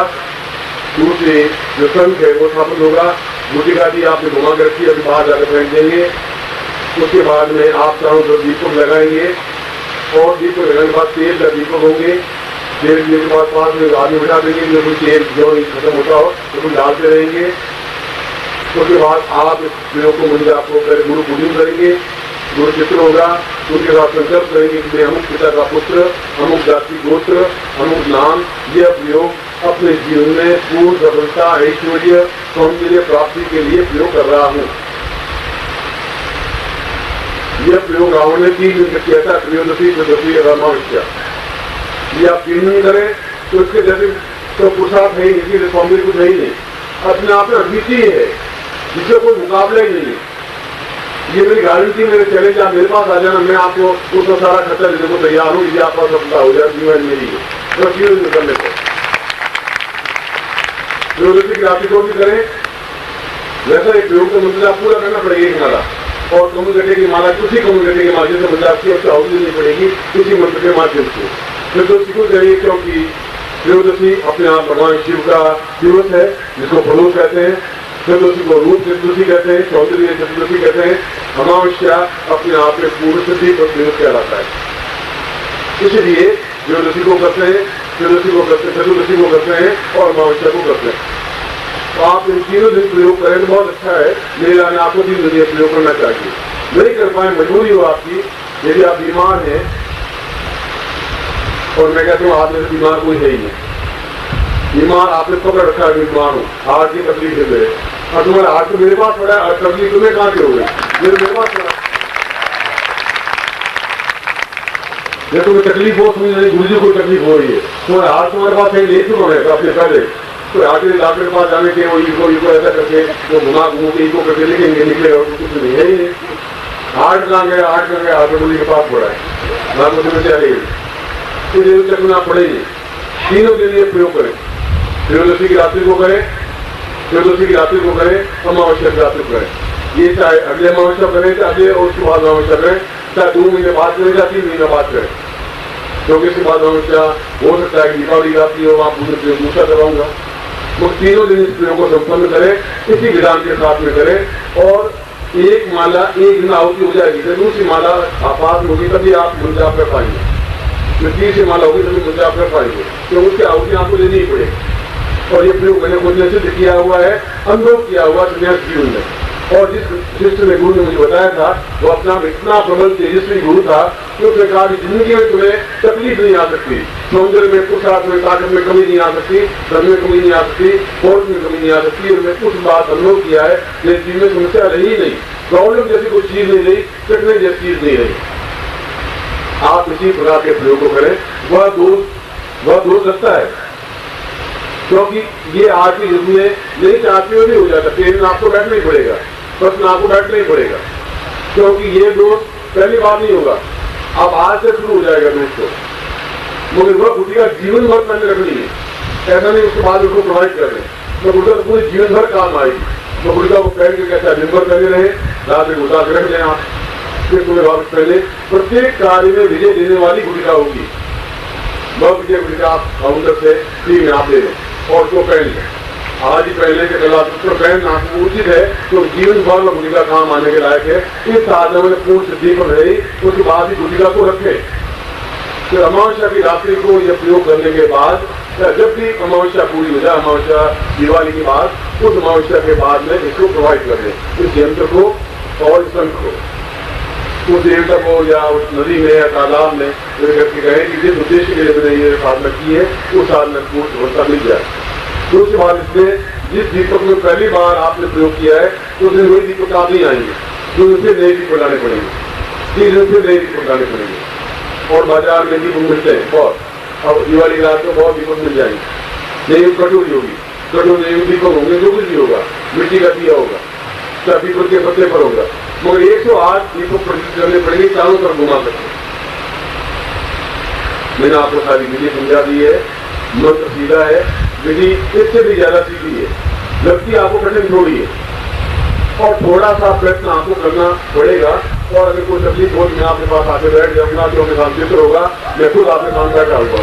Speaker 1: दूसरे जो संघ है वो स्थापन होगा, भूतिका भी आपने घुमा कर रखी, अभी बाहर जाकर फेंक देंगे। उसके बाद में आप चारों तरफ दीपक लगाएंगे, और दीपक लगाने के बाद तेल का दीपक होंगे, तेल दिए के बाद 5 मिनट आदमी बिठा देंगे, जो भी तेल जो खत्म होता हो तो कुछ डालते रहेंगे। उसके बाद आप इस प्रयोग को मुझे आपको गुरु पूजन करेंगे, गुरु चित्र होगा, उनके साथ संकल्प करेंगे कि मैं अमुक पिता का पुत्र, अमुक जाति गोत्र, अमुक नाम, यह प्रयोग अपने जीवन में पूर्ण सफलता, ऐश्वर्य, सौंदर्य प्राप्ति के लिए प्रयोग कर रहा हूँ। यह प्रयोग रावण ने 3 दिन किया था, त्रयोदशी, चतुर्थी, अमावस्या। ये आप 3 दिन करें तो इसके जैसे तो पुरुषार्थ है, इसकी सौंदर्य कुछ है ही नहीं, अपने आप में अद्वितीय है, जिससे कोई मुकाबला ही नहीं है। ये मेरी गारंटी, मेरे चैलेंज, आप मेरे पास आ जाना, मैं आपको उसका सारा खर्चा देने को तैयार हूँ, यदि आपका सफलता हो जाए जीवन मेरी है, तो जीवन करने को त्रयोदशी की रात्रि को भी करें। वैसा एक प्रयोग का मंत्र आप पूरा करना पड़ेगा एक माला, और कमलगट्टे की माला उसी कमलगट्टे के माध्यम से मंत्र आपकी उससे आहुति देनी पड़ेगी, उसी मंत्र के माध्यम से। त्रयोदशी को करिए, क्योंकि त्रयोदशी अपने आप भगवान शिव का दिवस है, जिसको प्रदोष कहते हैं। चतुर्दशी को रूप चतुर्दशी कहते हैं, सौंदर्य चतुर्दशी कहते हैं। अमावस्या अपने आप में पूर्ण सिद्धि पर दिवस कहलाता है, इसलिए त्रयोदशी को करते हैं, चतुर्दशी को करते हैं, चतुर्दशी को करते हैं, और अमावस्या को करते हैं। तो आप इन 3 दिन प्रयोग करें तो बहुत अच्छा है। मेरे लाने आपको 3 दिन प्रयोग करना चाहिए, नहीं कर पाए मजबूरी हो आपकी, यदि आप बीमार हैं, और मैं कहता हूँ आप मेरे बीमार कोई है ही नहीं, बीमार आपने पकड़ रखा है, बीमार हूँ, हार्ट की तकलीफ है मेरे, और तुम्हारा हार्ट तो मेरे पास पड़ा है, तकलीफ तुम्हें कहाँ से हो गई, मेरे पास पड़ा। जब तुम्हें तकलीफ हो, तुम्हें गुरु जी को तकलीफ हो रही है, तुम्हारा हार्ट तुम्हारे पास है, ले चुका है अपने पहले, तो हार्ट के डॉक्टर के पास जाने के वो इको ऐसा करके वो घुमा के इको करके लिखेंगे, निकलेगा कुछ नहीं है ही। हार्ट कहाँ गया, हार्ट कहाँ गया, गुरु जी के पास पड़ा है, नाम में चलेगी, तो चकना पड़ेगी। 3 दिन ये प्रयोग करें, त्रयोदशी की रात्रि को करें, त्रयोदशी की रात्रि को करें, अमावस्या की रात्रि को करें। ये चाहे अगले अमावस्या करें, चाहे अगले और उसके बाद अमावस्या करें, चाहे 2 महीने बाद करें, चाहे 3 महीने बाद करें, क्योंकि इसके बाद अमावस्या हो सकता है कि दीपावली की रात्रि हो, आप पूरे प्रयोग दूसरा करवाऊंगा। वो तीनों दिन इस प्रयोग को संपन्न करें, इसी विधान के साथ में करें। और एक माला एक दिन आहुति हो जाएगी, जब दूसरी माला आपात होगी तभी आप मुंजाप कर पाएंगे, जो तीसरी माला होगी तभी मुंजाप कर पाएंगे, तो उसकी आहुति आपको लेनी ही पड़ेगी। और ये प्रयोग मैंने खुद ने सिद्ध किया हुआ है, अनुभव किया हुआ संन्यास जीवन में। और जिस शिष्य ने गुरु ने मुझे बताया था, वो अपना इतना प्रबल तेजस्वी गुरु था कि उसने कहा कि जिंदगी में तुम्हें तकलीफ नहीं आ सकती, सौंदर्य में, पुरुषार्थ में, ताकत में कमी नहीं आ सकती, धन में कमी नहीं आ सकती, फोर्स में कमी नहीं आ सकती। और मैं कुछ बात अनुभव किया है, मेरे जीवन में समस्या रही नहीं, प्रॉब्लम जैसी कोई चीज नहीं रही, चटने जैसी चीज नहीं रही। आप इसी प्रकार के प्रयोग को करें, वह दोष लगता है, क्योंकि ये आज की युग में नहीं चाहते हुए भी हो जाता, पेन आपको बैठना ही पड़ेगा, प्रश्न आपको बैठना ही पड़ेगा, क्योंकि ये दोष पहली बार नहीं होगा, अब आज से शुरू हो जाएगा दोस्तों। मगर वह गुटिका जीवन भर मैंने रखनी है, ऐसा नहीं उसके बाद उसको प्रोवाइड कर रहे हैं, तो गुटिका पूरे जीवन भर काम आएगी। तो गुटिका को पहन के कैसा दिन भर पहने रहे, रात में उतार के रख दें आप, फिर तुम्हें वापस पहले प्रत्येक कार्य में विजय देने वाली गुटिका होगी। वह विजय गुटिका आप काउंटर से फ्री में आप दे दें और उसको पहन लें, आज ही पहले के कला उसको पहनना उचित है, तो जीवन भर में गुटिका काम आने के लायक है। इस साधना में पूर्ण सिद्धि पर रही, उसके बाद ही गुटिका को रखें। फिर अमावस्या की रात्रि को यह प्रयोग करने के बाद, जब भी अमावस्या पूरी हो जाए, अमावस्या दिवाली के बाद, उस अमावस्या के बाद में इसको प्रोवाइड कर दें, इस यंत्र को और इस संघ को उस देवता को या उस नदी में या तालाब में व्यक्ति कहे कि जिस उद्देश्य के लिए मैंने ये साधना की है, उस साधना को सफलता मिल जाए। तो उसके बाद इसमें जिस दीपक में पहली बार आपने प्रयोग किया है, उस दिन वही दीपक आप नहीं आएंगे, तो फिर नए दीपक लाने पड़ेंगे, 3 दिन फिर नए दीपक लाने पड़ेंगे। और बाजार में दीपक मिलते हैं बहुत, अब दिवाली रात को बहुत दीपक मिल जाएंगे। नई कटोरी होगी, कटोरी दीपक होंगे, जो कुछ भी होगा, मिट्टी का दिया होगा, चाहे दीपक के पत्ते पर होगा, मगर 108 दीपक प्रदर्शित करने पड़ेंगे, चारों तरफ घुमा सकते। मैंने आपको सारी विधि समझा दी है, मंत्र सीधा है, विधि इससे भी ज्यादा सीधी है, लगती आपको कठिन थोड़ी है, और थोड़ा सा प्रयत्न आपको करना पड़ेगा। और अगर कोई तकलीफ हो तो मैं आपके पास आके बैठ जाऊंगा, जो मेरे साथ चित्र होगा, मैं खुद आपके साथ बैठा हुआ।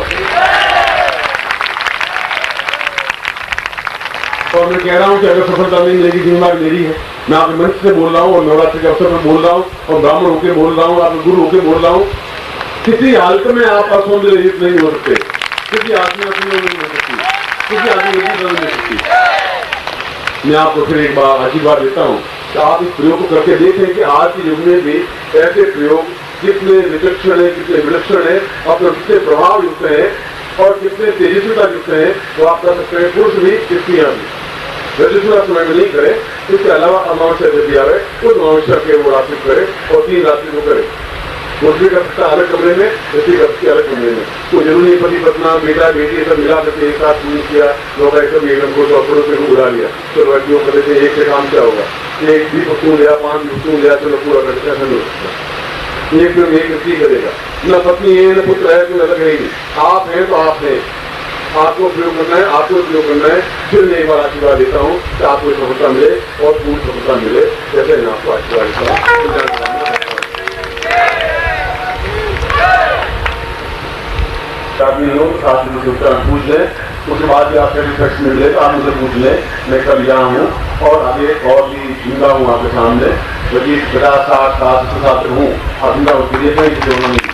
Speaker 1: और मैं कह रहा हूं कि अगर सफलता नहीं मिलेगी, जिम्मेदारी मेरी है। मैं आपके मंच से बोल रहा हूँ और नवरात्रि के अवसर पर बोल रहा हूँ और ब्राह्मण होकर बोल रहा हूँ, आपके गुरु होकर बोल रहा हूँ, किसी हालत में आप असौंदर्य नहीं हो सकते, किसी आदमी नहीं हो सकती, किसी आदमी नहीं हो सकती। मैं आपको फिर एक बार आशीर्वाद देता हूँ कि आप इस प्रयोग को करके देखें कि आज के युग में भी ऐसे प्रयोग कितने विचक्षण है, कितने विलक्षण है, अपने कितने प्रभाव युक्त है और कितने तेजस्विता युक्त है, वो आप कर सकते हैं, पुरुष भी स्त्रियां भी। रजस्वला समय में नहीं करे, इसके अलावा अमावस्या जब भी आवे उस अमावस्या के वो रात्रि करे और 3 रात्रि को करे। दूसरी कर सकता अलग कमरे में, दूसरी कर सकती अलग कमरे में, कोई जरूरी पति पत्ना बेटा बेटी सब मिला करके एक साथ पूर्ण किया, लोग एकदम एकदम को अपनों से उड़ा लिया, चलो जो कर लेते एक से काम क्या होगा, एक भी पशु लिया, 5 पशु लिया, चलो पूरा करके ऐसा नहीं हो सकता। एक में एक व्यक्ति करेगा, न पत्नी है न पुत्र है, कोई अलग है नहीं, आप हैं तो आप हैं, आपको प्रयोग करना है, आपको प्रयोग करना है। फिर मैं एक बार आशीर्वाद देता हूँ कि आपको सफलता मिले और पूर्ण सफलता मिले, जैसे मैं आपको आशीर्वाद देता हूँ। आदमी लोग साथ में पूछ लें, उसके बाद आप रिसर्च मिले तो आप मुझे पूछ लें, मैं कल यहाँ हूँ और आगे और भी जिंदा हूँ आपके सामने, 50, 60, 70 हूँ, आप जिंदा होती है।